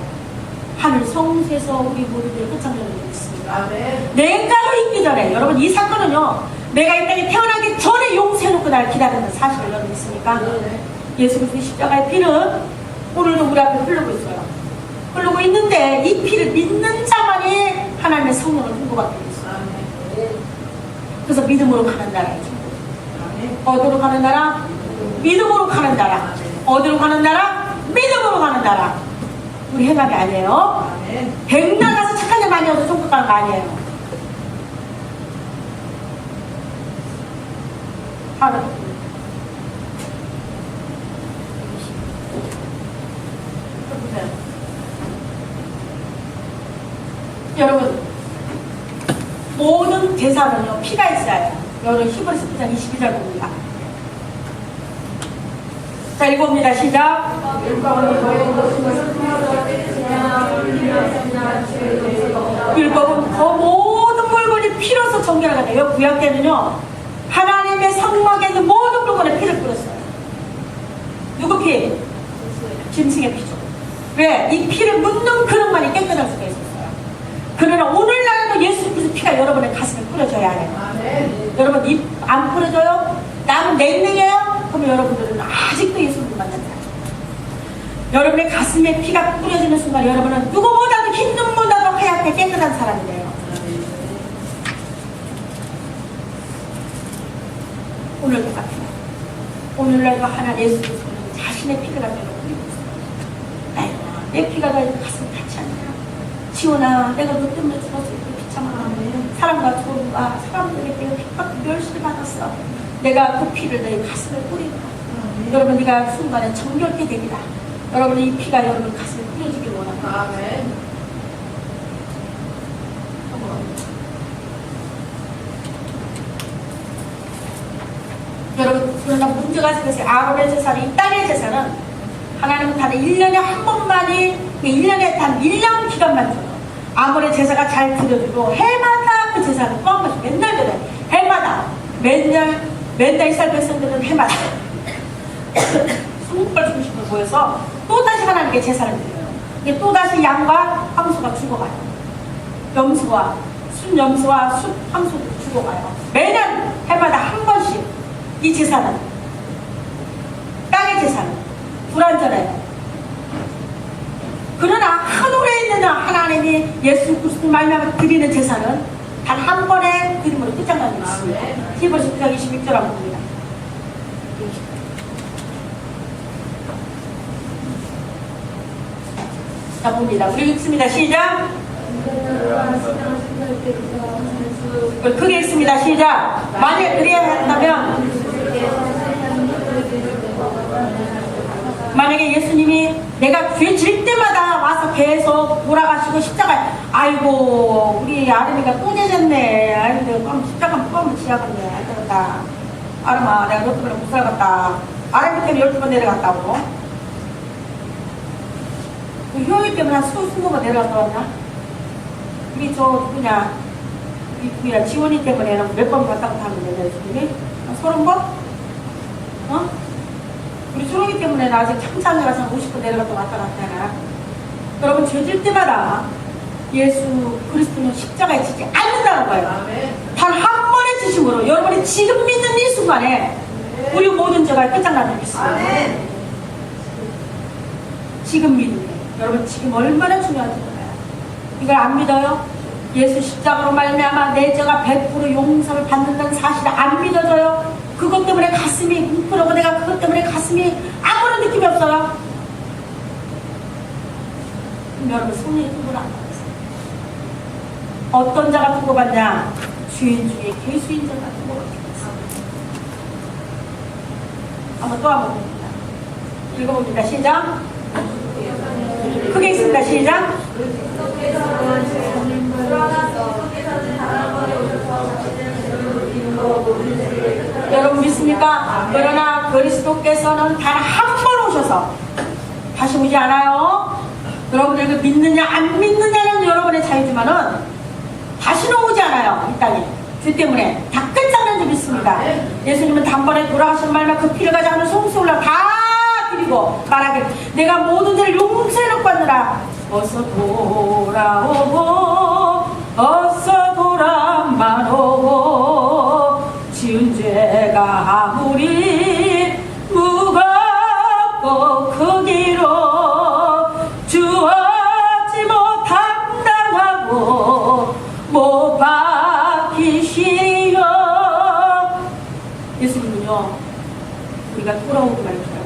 하늘 성소에서 우리 모두들 끝장내는 일이 있습니다. 아멘. 내가로 있기 전에 여러분 이 사건은요 내가 이 땅에 태어나기 전에 용서해놓고 날 기다리는 사실을 여러분 있습니까? 예수 그리스도 십자가의 피는 오늘도 우리 앞에 흐르고 있어요. 흐르고 있는데 이 피를 믿는 자만이 하나님의 성령을 통보받게 있어요. 그래서 믿음으로 가는 나라예요. 어디로 가는 나라? 믿음으로 가는 나라. 어디로 가는 나라? 믿음으로 가는 나라. 우리 행함이 아니에요. 백날 가서 착한 일 많이 얻어 천국 가는 거 아니에요. 하루. 여러분 모든 제사는요 피가 있어야 해요. 여러분 히브리서 9장 22절 봅니다. 자 읽어봅니다. 시작. 율법은 그 모든 물건이 피로서 정결하게 돼요. 구약 때는요 하나님의 성막에 있는 모든 물건에 피를 뿌렸어요. 누구 피? 짐승의 피죠. 왜? 이 피를 묻는 그릇만이 깨끗할 수가 있었어요. 그러나 오늘날에도 예수 그리스도 피가 여러분의 가슴에 뿌려져야 해요. 여러분 입 안 뿌려져요? 남은 냉랭해요? 그러면 여러분들은 아직도 예수를 못 만난다. 여러분의 가슴에 피가 뿌려지는 순간 여러분은 누구보다도 흰 눈보다도 하얗게 깨끗한 사람이 돼요. 오늘 똑같아요. 오늘날도 하나님 예수 그리스도는 자신의 피를 갖다 흘리고 있어요. 내 피가 다 가슴 닿지 않냐. 지원아, 내가 너 때문에 죽었을 때 비참한 사람과 조언과 사람들에게 내가 핍박 멸시를 받았어. 내가 그 피를 너희 가슴에 뿌리고 여러분, 네가 순간에 정결케 되리라. 여러분, 이 피가 여러분 가슴에 뿌려지길 원합니다. 아멘. 여러분, 그러나 문제가 생겼어요. 아론의 제사는, 이 땅의 제사는 하나님은 단 1년에 한 번만이, 1년에 단 1년 기간만 줘요. 아무리 제사가 잘 드려지고 해마다 그 제사는 또 한 번씩 맨날 드려요. 해마다 맨날 이스라엘 백성들은 해마다 20발 중심으로 모여서 또다시 하나님께 제사를 드려요. 이게 또다시 양과 황소가 죽어가요. 염소와 순염소와 숫황소도 죽어가요. 매년 해마다 한 번씩 이 제사는, 땅의 제사는 불완전해요. 그러나 하늘에 있는 하나님이 예수 그리스도 말미암아 드리는 제사는 단 한 번의 드림으로 끝장나는 것입니다. 히브리서 9장 26절 한번 봅니다. 자, 봅니다. 우리 읽습니다. 시작. 크게 읽습니다. 시작. 만약 그래야 했다면, 만약에 예수님이 내가 죄 질 때마다 와서 계속 돌아가시고 십자가에, 아이고 우리 아름이가 또 죄졌네, 아이고 십자가 무거우면 지하겠네, 알겠다, 아름아 내가 너 때문에 못 살았다, 아름이 때문에 12번 내려갔다고. 효이 때문에 한 20번 내려갔다 왔나? 우리 저 누구냐, 우리 누구야, 지원이 때문에 몇 번 갔다고 하는데 예수님이? 한 30번? 어? 우리 초롱이 때문에 나 아직 창창에 가서 50번 내려갔다 왔다 갔다 하나. 여러분, 죄질 때마다 예수 그리스도는 십자가에 지지 않는다는 거예요. 단 한 번의 지심으로 여러분이 지금 믿는 이 순간에 우리 모든 죄가 끝장나는 믿습니다. 지금 믿는 게 여러분 지금 얼마나 중요한지 몰라요. 이걸 안 믿어요? 예수 십자가로 말미암아 내 죄가 100% 용서를 받는다는 사실을 안 믿어져요? 그것 때문에 가슴이 뭉클하고 내가 그것 때문에 가슴이 아무런 느낌이 없어요? 그럼 여러분 손이 누구를 안 받았어요? 어떤 자가 두고 받냐? 주인 중에 개수인 자가 두고 받겠어. 한번 또 한번 봅니다. 읽어봅니다. 시작. 크게 읽습니다. 시작. 여러분 믿습니까? 그러나 그리스도께서는 단 한 번 오셔서 다시 오지 않아요. 여러분들 그 믿느냐 안 믿느냐는 여러분의 자유지만은 다시는 오지 않아요. 이 땅에 죄 때문에 다 끝장난 줄 믿습니다. 예수님은 단번에 돌아가신 말만 그 피를 가지고 하는 송수올라 다 드리고 말하길 내가 모든 죄를 용서해놓고 하느라 어서 돌아오고 어서 돌아만 오고 지은 죄가 아무리 무겁고 크기로 주었지 못한다고 못 박히시오. 예수님은요 우리가 돌아오기만 해주세요.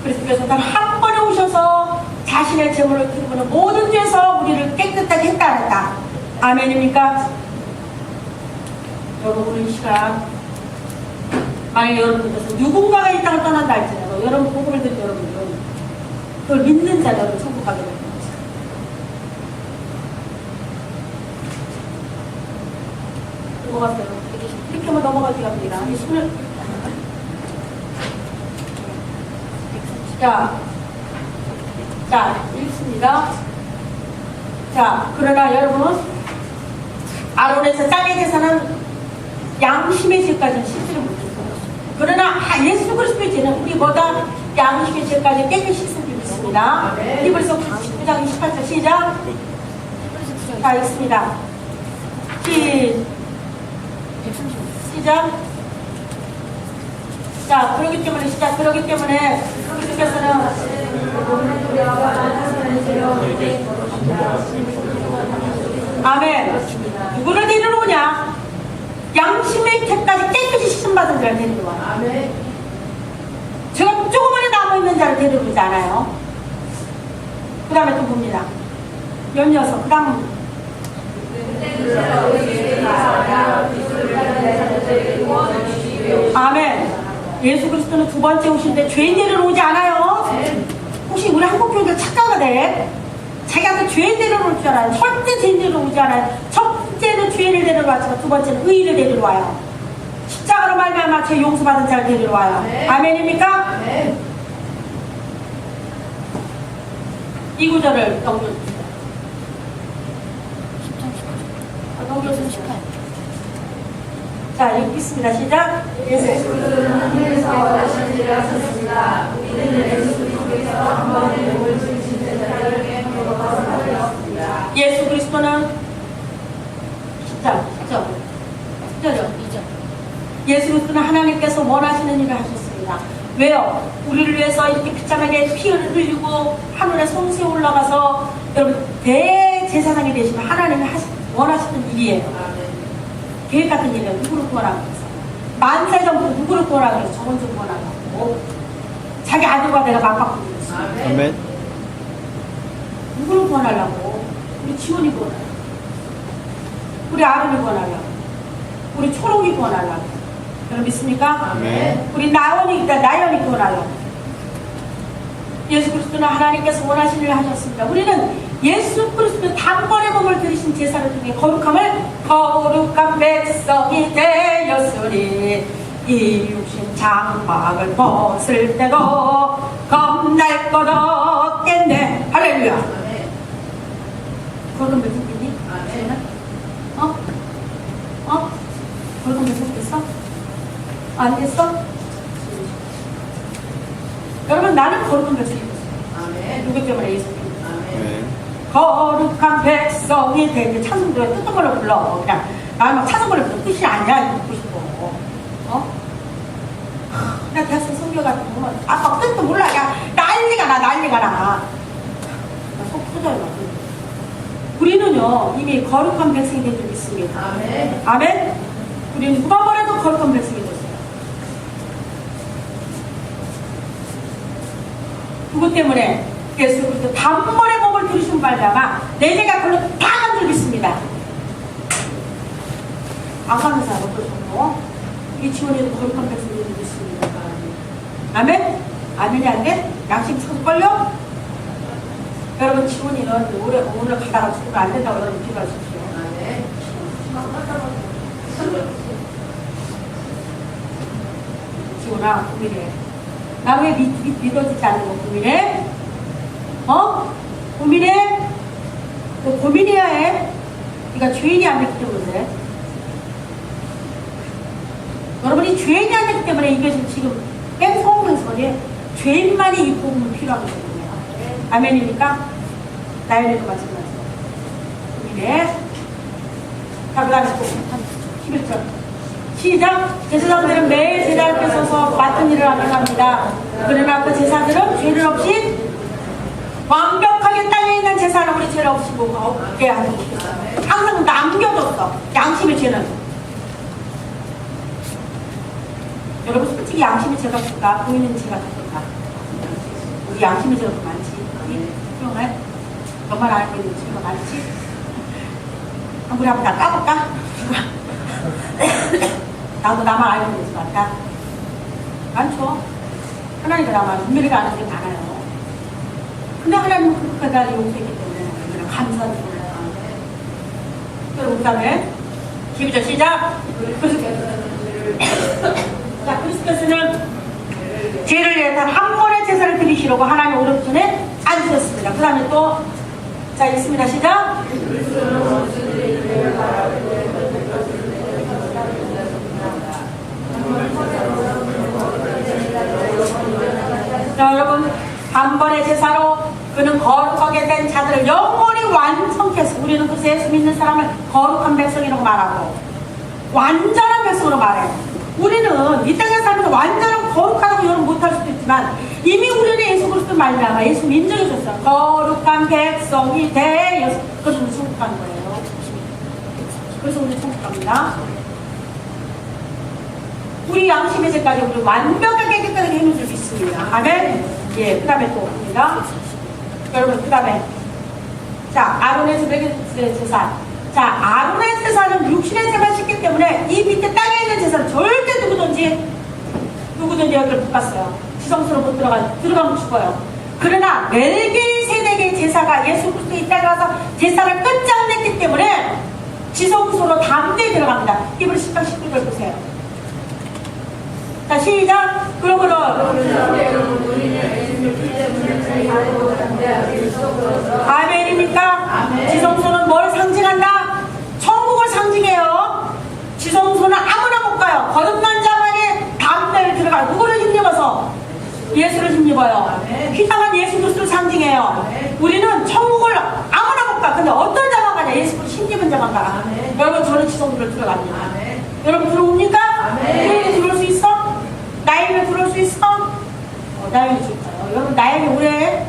그리스도께서 단 한 번에 오셔서 자신의 제물을 드리고는 모든 죄에서 우리를 깨끗하게 했다 안 했다. 아멘입니까? 여러분 오늘 이 시간 만약에 여러분께서 누군가가 이 땅을 떠난다 할지라도 여러분 복음을 듣는 여러분들은 그걸 믿는 자가 여러분 천국 가게 됩니다. 넘어갔어요. 이렇게 하면 넘어가기가 합니다. 이 손을 자, 읽습니다. 자, 그러나 여러분, 아론에서 땅의 제사는 양심의 죄까지는 씻지를 못했어요. 그러나 예수 그리스도의 죄는 우리보다 양심의 죄까지 깨끗이 씻을 줄 믿습니다. 히브리서 19장 28절 시작. 자, 읽습니다. 시작. 자, 그러기 때문에 그리스도께서는 아멘. 누구를 데리러 오냐? 양심의 태까지 깨끗이 씻음받은 자를 데리러 와요. 아멘. 제가 조그만에 남아있는 자를 데려오지 않아요. 그 다음에 또 봅니다. 연이어서 그 다음 아멘. 예수 그리스도는 두 번째 오실 때 죄인들을 오지 않아요. 혹시 우리 한국 교회들 착각을 해? 자기한테 죄인들을 올 줄 알아요. 절대 죄인들을 오지 않아요. 첫 번째는 죄인을 데리러 왔지만 두 번째는 의인을 데리러 와요. 십자가로 말미암아 죄 용서받은 자를 데리러 와요. 아멘입니까? 이 구절을 넘겨주세요. 넘겨주세요. 18. 자, 여기 있습니다. 시작. 예수 그리스도는 하늘에서 오시리라 하셨습니다. 우리는 예수 그리스도께서 한 번에 몸을 지으신 제자를 깨물어서 살렸습니다. 예수 그리스도는 10절, 10절이요. 예수 그리스도는 하나님께서 원하시는 일을 하셨습니다. 왜요? 우리를 위해서 이렇게 비참하게 피를 흘리고 하늘에 성수에 올라가서 여러분 대제사장이 되시면 하나님이 원하시는 일이에요. 계획 같은 일은 누구를 구원하고 있어? 만세 전부터 누구를 구원하고 있어? 저번 주 구원하고 자기 아들과 내가 맞바꾸고 있어. 아멘. 누구를 구원하려고? 우리 지원이 구원하려고, 우리 아름이 구원하려고, 우리 초록이 구원하려고. 여러분 믿습니까? 아멘. 우리 나연이 구원하려고. 예수 그리스도는 하나님께서 원하시는 일을 하셨습니다. 우리는 예수 그리스도 단번에 몸을 들이신 제사를 통해 거룩한 백성이 되었으니 이 육신 장막을 벗을 때도 겁날 것 없겠네. 할렐루야. 거룩한 백성이니? 거룩한 백성 됐어? 안 됐어? 여러분 나는 거룩한 백성이 됐어요. 누구 때문에? 예수 때문에. 아멘. 거룩한 백성이 되게 찬송들을 뜻한 걸로 불러. 그냥 나는 막 찬송을 부르는 뜻이 아니야. 듣고 싶어. 나 대학생 성경 같은 거 보면 아빠 뜻도 몰라. 야 난리가 나. 나 속 터져요. 막. 우리는요 이미 거룩한 백성이 된 줄 믿습니다. 아멘. 우리는 누가 뭐래도 거룩한 백성이 됐어요. 누구 때문에? 예수 그리스도 단번에 몸을 들이신 말다가 내 죄가 그걸로 다 간 줄 믿습니다. 안 가는 사람 어떠셨고? 이 지원에도 거룩한 백성이 된 줄 믿습니다. 아멘? 아멘이 안 돼? 양심 참 걸려? 여러분 지원이는 오늘 가다가 죽으면 안 된다고 여러분 기도하십시오. 지원아 고민해. 나 왜 믿어지지 않는 거 고민해? 고민해? 너 고민해야 해. 네가 죄인이 안 됐기 때문에. 여러분이 죄인이 안 됐기 때문에 이것이 지금 뺑소문소리에 죄인만이 이 복음은 필요하기 때문에. 아멘입니까? 나연이도 마찬가지로. 고민해. 자, 그 다음에 11절. 시작! 제사장들은 매일 제자 앞에 서서 맡은 일을 하게 합니다. 그러나 그 제사들은 죄를 없이 완벽하게 땅에 있는 제사는 우리 죄를 없이 없게 하는 것이었어요. 항상 남겨뒀어. 양심의 죄는. 여러분 솔직히 양심의 죄가 없을까? 보이는 죄가 없을까? 우리 양심의 죄가 더 많지. 그러면 너만 알고 있는 죄가 많지? 우리 한번 다 까볼까? 나도 나만 알고 있는 죄가 많다. 많죠? 하나님과 나만 은밀히가 아는 게 많아요. 근데 하나님은 그것까지 용서했기 때문에 우리는 감사하는 거예요. 그리고 그 다음에 12절 시작! 자, 그리스도께서는 죄를 위해 단 한 번의 제사를 드리시려고 하나님 오른손에 앉으셨습니다. 그 다음에 또 자, 있습니다. 시작! 자, 여러분 한 번의 제사로 그는 거룩하게 된 자들을 영원히 완성케 해서 우리는 그 예수 믿는 사람을 거룩한 백성이라고 말하고 완전한 백성으로 말해요. 우리는 이 땅에 살면서 완전한 거룩하다고 여러분 못할 수도 있지만 이미 우리는 예수 그리스도 말미암아 예수 인정해줬어요. 거룩한 백성이 되어서 그래서 우리 천국 가는 거예요. 그래서 우리 천국 갑니다. 우리 양심의 죄까지 우리 완벽하게 깨끗하게 해놓을 수 있습니다. 아멘. 예, 그 다음에 또 옵니다. 여러분, 그 다음에 자, 아론의 제사. 자, 아론의 제사는 육신의 죄만 씻기 때문에 이 밑에 땅에 있는 제사는 절대 누구든지 여기를 못 갔어요. 지성소로 못 들어가면 죽어요. 그러나 멜기세덱의 제사가 예수 그리스도 이 땅에 와서 제사를 끝장냈기 때문에 지성소로 담대히 들어갑니다. 이불 10장 19절 보세요. 자, 시작. 그러므로 아멘입니까? 지성소는 뭘 상징한다? 천국을 상징해요. 지성소는 아무나 못 가요. 거듭난 자만이 담대히 들어가요. 누구를 힘입어서? 예수를 힘입어요. 피당한 예수 그리스도를 상징해요. 우리는 천국을 아무나 못 가. 근데 어떤 자만 가냐? 예수 그리스도 힘입은 자만 가. 여러분, 저는 지성소를 들어갑니다. 여러분 들어옵니까? 교회에 들어올 수 있어? 나에게 들어올 수 있어? 나에게 줄 거예요. 여러분, 나에게 올해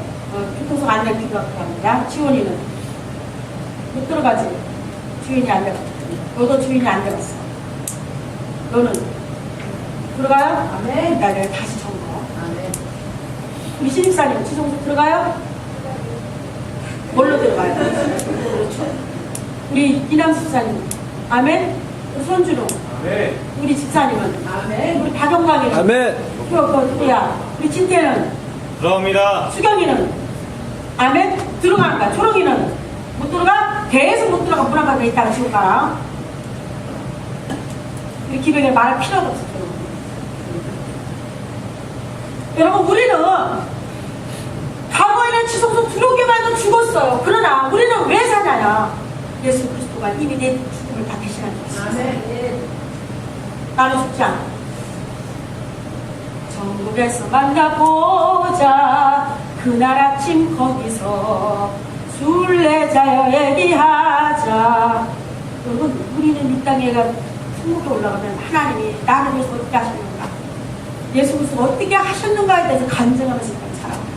교통성 안내 필요합니다. 지원이는 못 들어가지. 주인이 안 들어갔어. 너도 주인이 안 들어갔어. 너는 들어가요? 아멘. 나를 다시 점거. 아멘. 우리 신입사님 지성소 들어가요? 뭘로 들어가요? 그렇죠. 우리 이남 집사님 아멘. 우리 손주로 아멘. 우리 집사님은 아멘. 우리 박영광이는 아멘. 누구야? 우리 진태는 들어옵니다. 수경이는 아멘. 들어가는 거야. 초롱이는 못 들어가? 계속 못 들어가. 문 앞에 있다가 지금 가라. 우리 기백에 말할 필요가 없어. 여러분, 우리는 과거에는 지성소 들어오기만 해도 죽었어요. 그러나 우리는 왜 사냐냐? 예수 그리스도가 이미 내 죽음을 다 대신한 것이었어요. 나는 죽지 않아. 천국에서 만나보자. 그날 아침 거기서 순례자여 얘기하자. 여러분, 우리는 이 땅에 천국에 올라가면 하나님이 나를 위해서 어떻게 하셨는가, 예수 그리스도가 어떻게 하셨는가에 대해서 간증하면서 살아갑니다.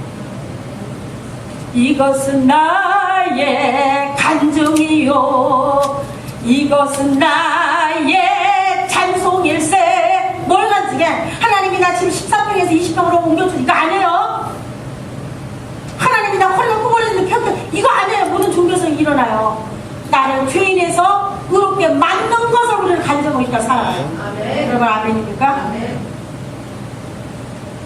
이것은 나의 간증이요, 이것은 나의 찬송일세. 뭘 간증해? 하나님이 나 지금 14평에서 20평으로 옮겨준 이거 아니에요? 하나님이 나 홀로 꾸버리는 평평 이거 아니에요. 모든 종교성이 일어나요. 나를 죄인에서 의롭게 만든 것을 우리는 간증하고 있다 살아가요. 아멘. 여러분 아멘입니까? 아멘.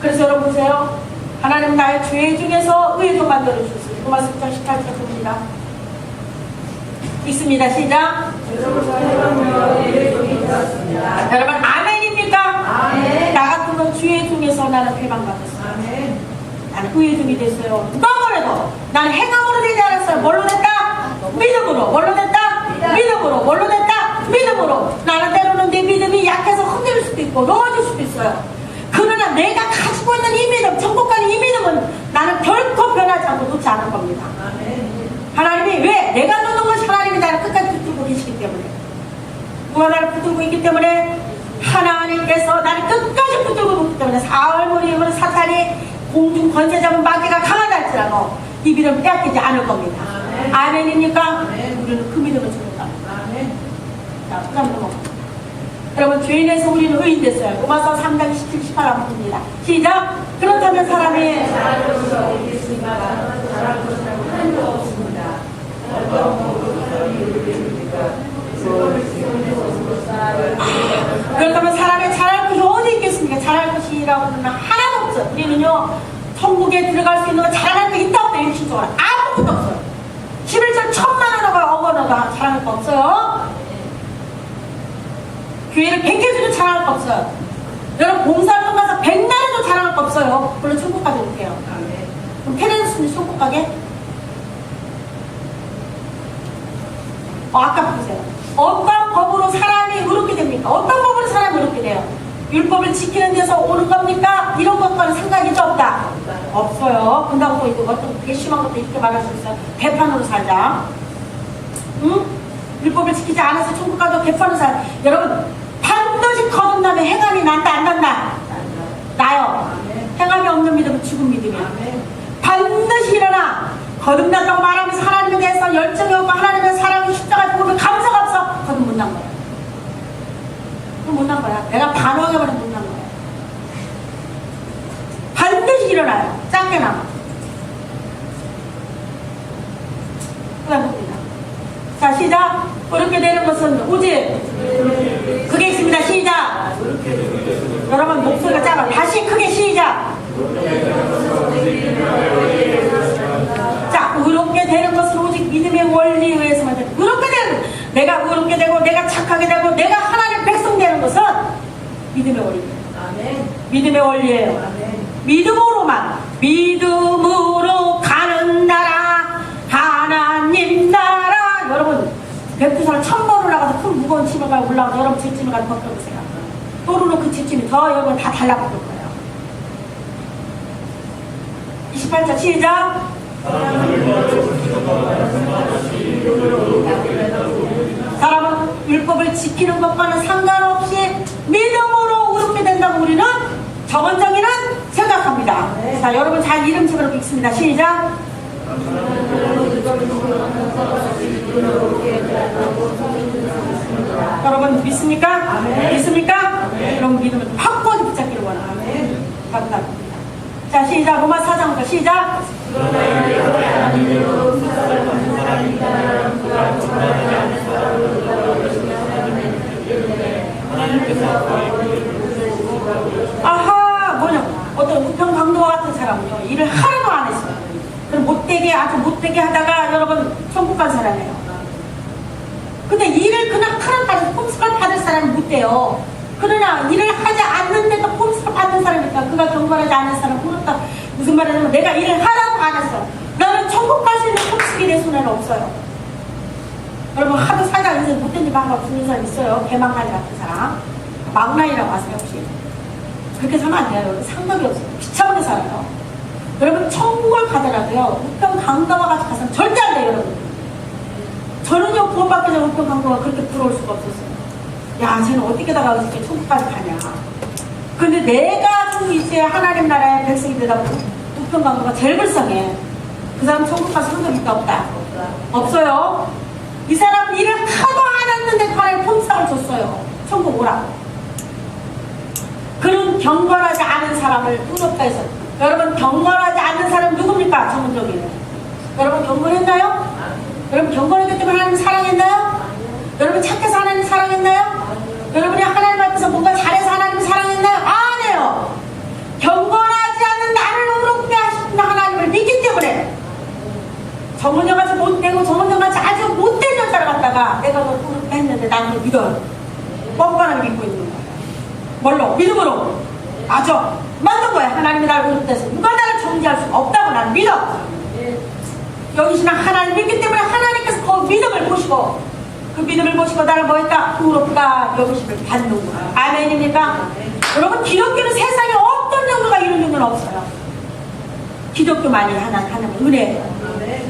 그래서 여러분 보세요. 하나님 나의 죄 중에서 의로 만들어주셨어요. 로마서 6장 18절 봅니다. 있습니다. 시작. 여러분 아멘입니까? 아멘. 나 같은 건 죄 중에서 나는 배방받았어요. 아멘. 나는 의의 중이 됐어요. 너무래도 나는 행함으로 되지 않았어요. 뭘로 됐다? 믿음으로. 뭘로 됐다? 믿음으로. 뭘로 됐다? 믿음으로. 나는 때로는 내 믿음이 약해서 흔들릴 수도 있고 넘어질 수도 있어요. 그러나 내가 가지고 있는 이 믿음, 천국 가는 이 믿음은 나는 결코 변하지 않고 놓지 않을 겁니다. 하나님이 왜? 내가 놓는 것이 하나님이 나를 끝까지 붙들고 계시기 때문에, 누가 나를 붙들고 있기 때문에, 하나님께서 나를 끝까지 붙들고 있기 때문에 사흘머리에는 사탄이 공중 권세 잡은 마귀가 강하다 할지라도 이 믿음 빼앗기지 않을 겁니다. 아멘입니까? 아멘. 우리는 그 믿음을 주는다. 아멘. 자, 그 다음 넘어. 여러분, 죄인에서 우리는 의인 됐어요. 로마서 3장 17, 18 한번 봅니다. 시작. 그렇다면 사람이 그렇다면 사람의 잘할 것이 어디 있겠습니까? 잘할 것이라고 하면 하나도 없어요. 우리는요, 천국에 들어갈 수 있는 거 잘할 게 있다 없다 일시적으로 아무것도 없어요. 11절 1000만 원어가 억원어가 잘할 거 없어요. 교회를 100개 잘할 거 없어요. 여러분 봉사활동 가서 100날에도 잘할 거 없어요. 물론 천국까지 올게요. 그럼 페렌스님 천국 가게? 아까 보세요. 어떤 법으로 사람이 의롭게 됩니까? 어떤 법으로 사람이 의롭게 돼요? 율법을 지키는 데서 오는 겁니까? 이런 것과는 상관이 없다? 없어요. 근다고 또 이거 어떤 되게 심한 것도 이렇게 말할 수 있어요. 개판으로 살자. 응? 율법을 지키지 않아서 천국 가도 개판으로 살자. 여러분 반드시 거듭나면 행함이 난다 안 난다? 나요. 행함이 없는 믿음은 죽은 믿음이야. 반드시 일어나. 거듭났다고 말하면서 하나님에 대해서 열정이 없고 하나님의 사랑이 십자가 죽으면 감사가 없어. 거듭 못 난 거야. 그럼 못 난 못난 거야. 내가 반항해버려 못난 거야. 반드시 일어나요. 짱게나마. 그겁니다. 자, 시작. 어렵게 되는 것은 오직 그게 있습니다. 시작. 여러분 목소리가 작아. 다시 크게 시작. 자, 의롭게 되는 것은 오직 믿음의 원리에 의해서만 돼. 의롭게 되는, 내가 의롭게 되고 내가 착하게 되고 내가 하나님 백성 되는 것은 믿음의 원리예요. 믿음의 원리예요. 믿음으로 가는 나라, 하나님 나라. 여러분 백두산을 1000번 올라가서 큰 무거운 짐을 가지고 올라가서 여러분 제 짐을 가지고 벗겨보세요. 또르는 그 집짐이 더 여러분 다 달라붙을 거예요. 28절 시작. 사람은 율법을 지키는 것과는 상관없이 믿음으로 의롭게 된다고 우리는 정원정의는 생각합니다. 자, 여러분 잘 이름 집어넣고 읽습니다. 시작. 여러분 믿습니까? 믿습니까? 그럼 믿음을 확고하게 붙잡기를 원합니다. 감사합니다. 자, 시작. 로마 4장부터 시작. 아하, 뭐냐, 어떤 우편 강도와 같은 사람은요 일을 하나도 안 했어요. 그럼 못되게, 아주 못되게 하다가 여러분 천국 간 사람이에요. 근데 일을 그냥 하나도 꼼수를 받을 사람은 못 돼요. 그러나 일을 하지 않는데도 꼼수를 받는 사람이니까 그가 경건하지 않은 사람은 그렇다. 무슨 말이냐면 내가 일을 하나도 안 했어. 나는 천국 갈 수 있는 꼼수기 내 손에는 없어요. 여러분 하도 살다 인생 못된 일 하고 죽는 사람 있어요. 개망나니 같은 사람. 망나니라고 아세요 혹시? 그렇게 살면 안 돼요. 상관이 없어요. 비참하게 살아요. 여러분 천국을 가더라도요 우편 강도와 같이 가서는 절대 안 돼요. 여러분 저는요 구원받기 전에 우편 강도가 그렇게 부러울 수가 없었어요. 야 쟤는 어떻게 다가 이렇게 천국까지 가냐. 근데 내가 좀 이제 하나님 나라의 백성이 되다 보면 우편 강도가 제일 불쌍해. 그 사람 천국 가서 상관 있다 없다? 없어요. 이 사람은 일을 하도 안 했는데 하나님 품삯을 줬어요. 천국 오라고. 그런 경건하지 않은 사람을 의롭다 해서 여러분 경건하지 않는 사람 누굽니까? 전문적이에요. 여러분 경건했나요? 여러분 경건했기 때문에 하나님 사랑했나요? 여러분 착해서 하나님 사랑했나요? 여러분이 하나님 앞에서 뭔가 잘해서 하나님 사랑했나요? 아니에요. 경건하지 않는 나를 의롭게 하시는 하나님을 믿기 때문에 정은영같이 못되고 정은영같이 아주 못된 여자를 갖다가 내가 너 의롭게 했는데 나는 믿어요. 뻔뻔하게 믿고 있는 거예요. 뭘로? 믿음으로. 맞아. 맞는 거야. 하나님이 나를 의롭게 해서 누가 나를 정죄할 수 없다고 나는 믿어. 여기서는 하나님 믿기 때문에 하나님께서 그 믿음을 보시고 그 믿음을 보시고 나를 뭐 했다? 의롭다 여기심을 받는 거야. 아멘입니까? 여러분 기독교는 세상에 어떤 종교가 이런 종교는 없어요. 기독교만이 하나님 은혜예요.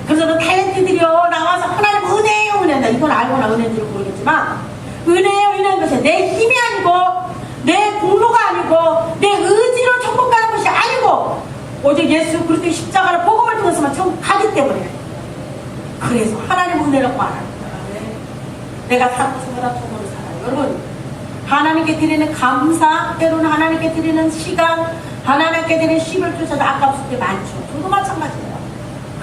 그래서 그 탤런트들이요 나와서 하나님 은혜예요 은혜다. 이건 알거나 은혜인지 모르겠지만 은혜예요 은혜인 것이 내 힘이 아니고 내 공로가 아니고 내 의지로 천국 가는 것이 아니고 오직 예수 그리스도의 십자가를 복음을 통해서만 천국 가기 때문에 그래서 하나님 은혜라고 말합니다. 내가 살고서보다 천국을 살아요. 여러분 하나님께 드리는 감사 때로는 하나님께 드리는 시간 하나님께 드리는 힘을 주셔도 아까웠을 때 많죠. 저도 마찬가지예요.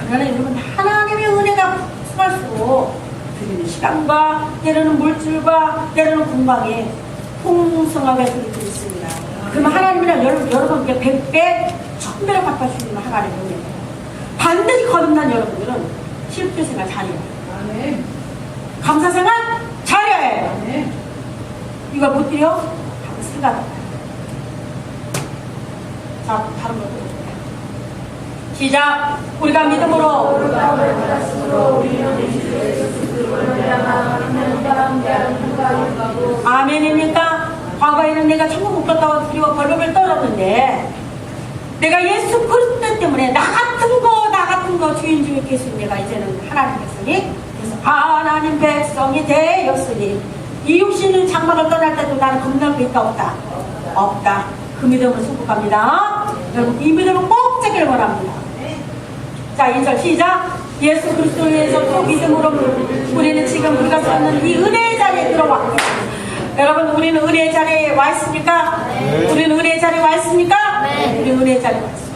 그러나 여러분 하나님의 은혜가 풍성할수록 드리는 시간과 때로는 물질과 때로는 건강에 풍성하게 드릴 수 있습니다. 그러면 하나님이랑 여러분께 100배, 1000배를 갚아주시는 하나님의 은혜예요. 반드시 거듭난 여러분들은 실제 생활 잘해요. 감사 생활 잘해야 해요. 이걸 못 드려? 하고 생각합니다. 자, 다른 것도 볼게요. 시작. 우리가 믿음으로 아멘입니까? 과거에는 내가 천국 못 갔다고 그리고 벌벌벌 떨었는데 내가 예수 그리스도 때문에 나 같은 거 주인 중에 계신 내가 이제는 하나님 백성이 그래서 하나님 백성이 되었으니 이 육신의 장막을 떠날 때도 나는 겁날 게 있다 없다. 그 믿음을 승복합니다. 여러분 이 믿음을 꼭 찾기를 원합니다. 자 2절 시작. 예수 그리스도에 의해서 또 믿음으로 우리는 지금 우리가 서 있는 이 은혜의 자리에 들어왔고 여러분, 우리는 은혜의 자리에 와 있습니까? 네. 우리는 은혜의 자리에 와 있습니까? 네. 우리는 은혜의 자리에 와 있어요.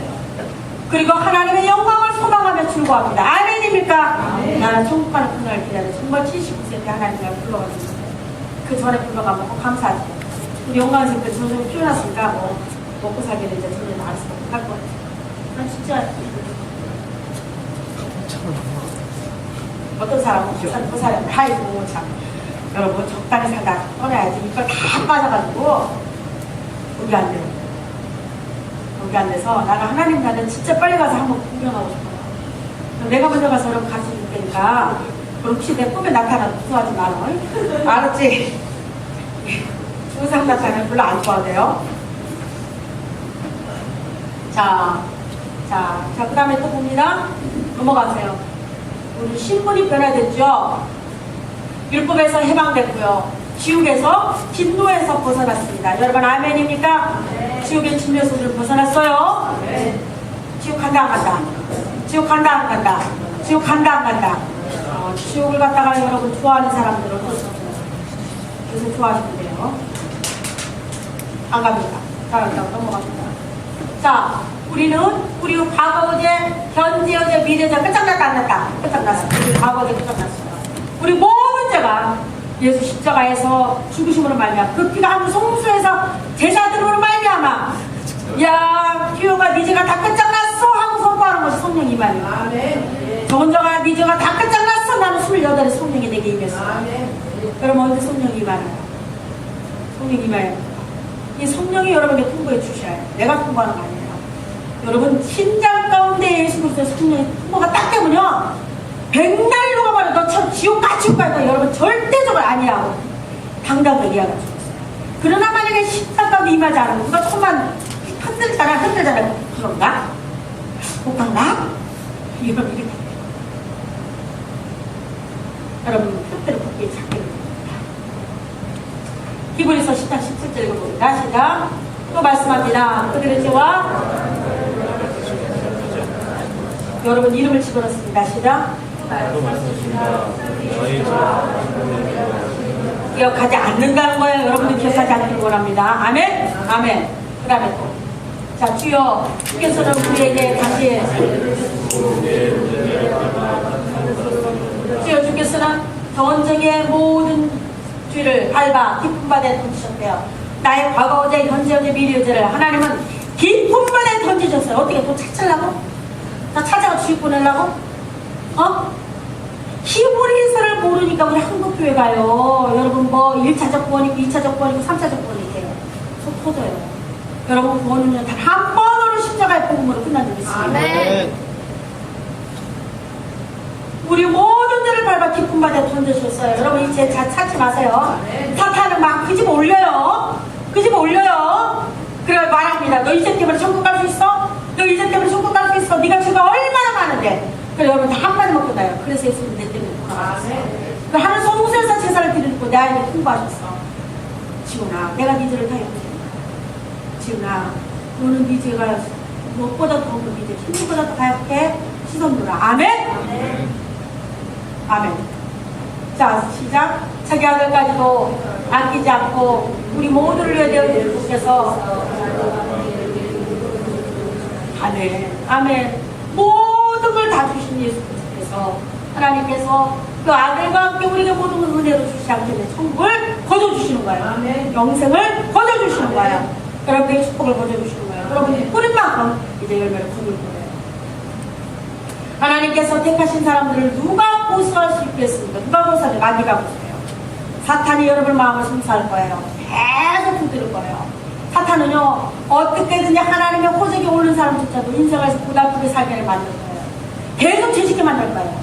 그리고 하나님의 영광을 소망하며 출고합니다. 아멘입니까? 나는 천국 가는 그날 기다려. 정말 79세 때 하나님이 날 불러가지고 그 전에 불러가면 꼭 감사하죠. 우리 영광의 그 저녁에 피어났으니까 뭐 먹고 살기는 이제 저녁에 알아서 할 것 같아요. 난 진짜 어떤 사람은 그 사람 아이고 참 여러분 적당히 살다 떠나야지. 이빨 다 빠져가지고 여기 안 돼요. 여기 안 돼서 나는 하나님 나는 진짜 빨리 가서 한번 구경하고 싶어요. 내가 먼저 가서 여러분 같이 줄 테니까 그럼 혹시 내 꿈에 나타나도 무서워하지 말아. 알았지? 우상 나타나면 별로 안 좋아해요. 자, 그 다음에 또 봅니다. 넘어가세요. 우리 신분이 변화됐죠? 율법에서 해방됐고요. 지옥에서 진노에서 벗어났습니다. 여러분 아멘입니까? 네. 지옥의 진노에서 우리를 벗어났어요. 네. 지옥 간다 안 간다? 지옥 간다 안 간다? 지옥 간다 안 간다? 지옥을 갔다가 여러분 좋아하는 사람들은 어떠세요? 그래서 좋아하시는데요. 안 갑니다. 자, 일단 넘어갑니다. 자, 우리 과거 어제, 현재 어제, 미래자 끝장났다 안 났다? 끝장났어. 우리 과거 어제 끝장났어요. 우리 모든 죄가 예수 십자가에서 죽으심으로 말미암아 그 피가 한 송수에서 제사들으로 말미암아 야 기호가 네 죄가 다 끝장났어 하고 선포하는 것이 성령 임하네요. 아멘. 저 혼자가 네 죄가 다 끝장났어. 나는 28에 성령이 내게 임했어. 아멘. 여러분 언제 성령이 임하나요? 성령이 임하요. 이 성령이 여러분에게 통보해 주셔야 해요. 내가 통보하는 거 아니에요. 여러분 심장 가운데 예수 그리스도의 성령의 통보가 딱 되면요 백날 누가 말해 너처럼 지옥 같이 가야 여러분 절대적으로 아니라고 당당하게 이야기할 수 있어요. 그러나 만약에 심장 가운데 임하지 않으면 누가 손만 흔들잖아 그런가? 못 간가? 여러분 이렇게 여러분 뜻대로 그렇게 찾게 됩니다. 히브리서 10장 17절 읽어봅니다. 시작. 또 말씀합니다. 그들의 죄와 여러분 이름을 집어넣습니다. 시작. 기억하지 않는다는 거예요. 여러분들 기억하지 않기를 원합니다. 아멘? 아멘. 그 다음에 또. 자, 주여, 주께서는 우리에게 다시 주여 주께서는 전쟁의 모든 죄를 밟아 깊은 바다에 던지셨대요. 나의 과거 어제, 현재 어제, 미래 어제를 하나님은 깊은 바다에 던지셨어요. 어떻게 또 찾으려고? 나 찾아가 주식 보내려고? 히브리서를 모르니까 우리 한국교회 가요. 여러분 뭐 1차적 구원이고 2차적 구원이고 3차적 구원이에요. 속 터져요. 여러분 구원은요 단 한 번으로 십자가의 복음으로 끝난 적이 있습니다. 아멘. 우리 모든 죄를 밟아 깊은 바다에 던져주셨어요. 여러분 이제 찾지 마세요. 사탄은 막 그 집 올려요. 그 집 올려요. 그래 말합니다. 너 이제 때문에 천국 갈 수 있어? 너 이제 때문에 천국 갈 수 있어? 네가 죄가 얼마나 많은데. 그래 여러분 다 한마디 먹고 나요. 그래서 예수님 내 때문에 돌아가셨어요. 그 하늘 성소에서 제사를 드리고 내 아이를 통보하셨어. 지훈아 내가 네 죄를 다 용서해. 지훈아 너는 네 죄가 무엇보다 더 없는 네 죄 힘보다 더 가볍게 씻어놓으라. 아멘? 아멘. 자 시작. 자기 아들까지도 아끼지 않고 우리 모두를 위해 되어 주께서 아멘. 아멘. 모든 걸 다 주신 예수 그리스도께서 하나님께서 그 아들과 함께 우리에게 모든 걸 은혜로 주시지 않겠네. 천국을 거둬주시는 거예요. 아멘. 영생을 거둬주시는 거예요. 여러분의 축복을 거둬주시는 거예요. 여러분이 뿌린 만큼 이제 열매를 거둘 거예요. 하나님께서 택하신 사람들을 누가 보수할 수 있겠습니까? 누가 보수하냐? 마귀가 보수해요. 사탄이 여러분 마음을 смущ할 거예요. 계속 두드릴 거예요. 사탄은요 어떻게든지 하나님의 호적에 오른 사람조차도 인생에서 고달프게 살게 만들 거예요. 계속 죄짓게 만들 거예요.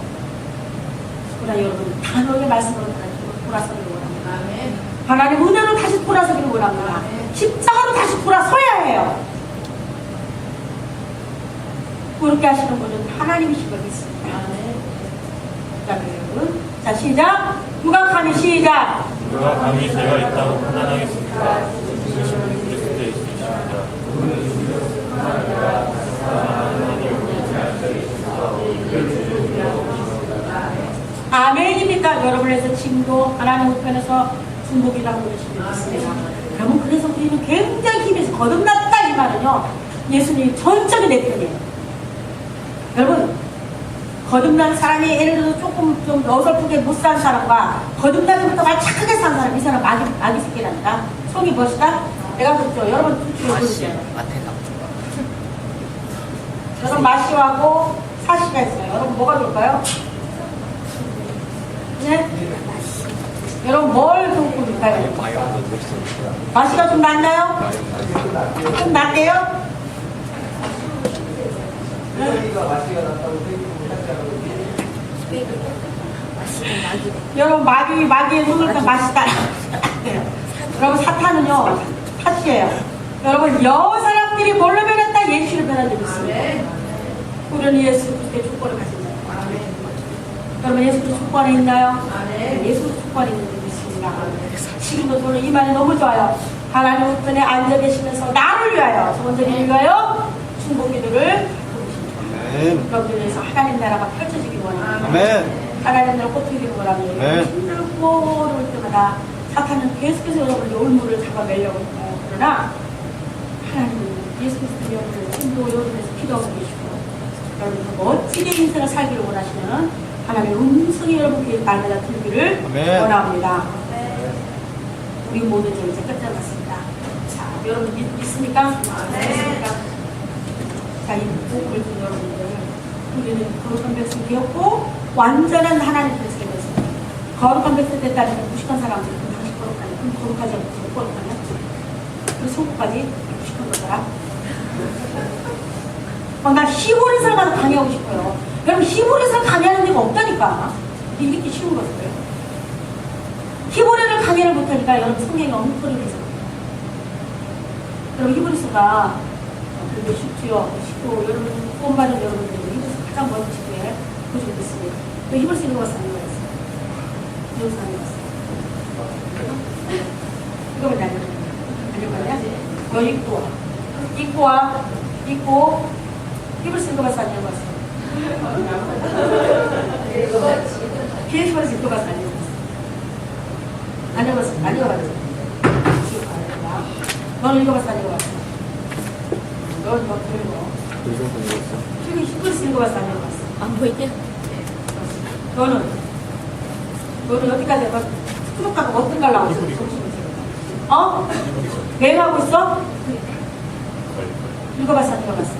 그러나 여러분 단호하게 말씀으로 돌아서기를 원합니다. 하나님 은혜로 다시 돌아서기를 원합니다. 십자가로 다시 돌아서야 해요. 그렇게 하시는 분은 하나님이신 걸 믿습니다. 자, 여러분 자 시작. 누가 감히 시작. 누가 감히 제가 있다고 판단하겠습니까? 주신 그리스도에 있으십니다. 아멘입니까? 여러분에서 지금도 하나님 우편에서 중복이라고 그러시면 있습니다. 여러분, 그래서 우리는 굉장히 힘에서 거듭났다 이 말은요, 예수님이 전적인 내 편이에요. 여러분, 거듭난 사람이 예를 들어서 조금 좀 어설프게 못 사는 사람과 거듭나서부터 말 착하게 사는 사람, 이 사람 마귀 새끼란다. 속이 무엇이다? 내가 그랬죠. 여러분 보세요. 여러분 마시하고 사시가 있어요. 여러분 뭐가 좋을까요? 네? 여러분 뭘 좋고 좋을까요? 마시가 좀 낫나요? 좀 낫대요? 여러분 마귀의 눈을 다 마시다. 여러분 사탄은요 탓이에요. 여러분 여러 사람들이 뭘로 변했다? 예수를 변한 적이 있습니다. 우리는 예수 그리스도의 축복을 가진다. 여러분 예수 그리스도 축복 안에 있나요? 예수 그리스도 축복 안에 있는 적이 있습니다. 지금도 저는 이 말이 너무 좋아요. 하나님 우편에 앉아 계시면서 나를 위하여 저분들을 위하여 중보기도를 여러분들 위해서 하나님 나라가 펼쳐지기 원합니다. 아멘. 하나님 나라 꽃피기를 원합니다. 힘들고 어려울 때마다 사탄은 계속해서 여러분의 올무를 잡아내려고 해요. 그러나 하나님 예수 그리스도의 영을 힘도 여러분에서 기도하고 계시고 여러분 멋지게 인생을 살기를 원하시는 하나님의 음성이 여러분 귀에 날마다 들기를 아멘. 원합니다. 우리 모두 이제 끝장났습니다. 자, 여러분 믿습니까? 믿습니까? 자, 이 복을 준 여러분들, 우리는 거룩한 백성이 되었고 완전한 하나님 백성이 되었습니다. 거룩한 백성이 됐다는 건 무식한 사람들이 당시 거룩하냐? 그럼 거룩하지 않고 거룩하냐? 그리고 성부까지 무식한 거더라. 나 시골에서 가서 강의하고 싶어요. 여러분 시골에서 강의하는 데가 없다니까. 이렇게 쉬운 것을. 히브리를 강의를 못하니까 여러분 성경이 엉터리로 해서 여러분 히브리서가 그게 쉽지요. 쉽고 여러분 구원받은 여러분들이 히브리서 가장 먼저 쉽게 보시고 있습니다. 그 히브리서 읽어봤어 안 읽어봤어? 읽어봤어 안 읽어봤어? 읽어봤냐 안 읽어봤냐? 너 읽고 히브리서 읽어봤어 안 읽어봤어? 히브리서 읽어봤어 안 읽어봤어? 안 읽어봤어? 안 읽어봤지? 너는 읽어봤어? 안 읽어봤어? 너는 뭐 들고 히브리서 읽어봤어? 안 읽어봤어? 안 보이냐? 너는 여기까지 해봐. 수족하고 어떤 걸 나오지? 어? 매일 하고 있어? 읽어봤어? 안 읽어봤어?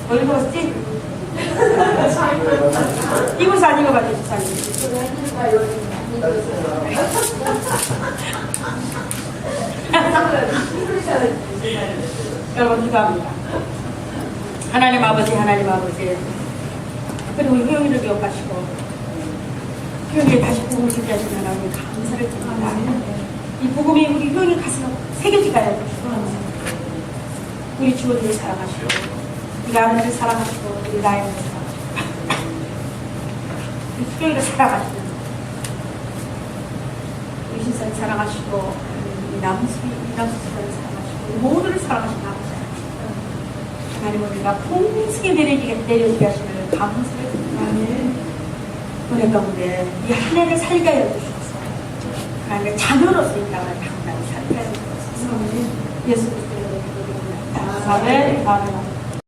너 읽어봤지? 이곳에 안 읽어봤지? 여러분 기도합니다. 하나님 아버지 그리고 효영이를 기억하시고 효영이에 다시 복음을 듣게 하신 하나님 감사를 드립니다. 이 복음이 우리 효영이 가슴에 새겨지게 하여 주시고 우리 주원이를 사랑하시고 우리 아들을 사랑하시고 우리 나이를 사랑하시고 우리 수경이를 사랑하시고 우리 신사를 사랑하시고 우리 남수를 사랑하시고 우리 모두를 사랑하시는 아버지 하나님 우리가 풍성히 내려지게 하시는 감사를 드립니다. 은혜 가운데 이 한 해를 살게 하여 주셔서 하나님의 자녀로서 이 땅을 당당히 살게 하여 주셔서 예수 그리스도의 이름으로 기도드립니다. 아멘.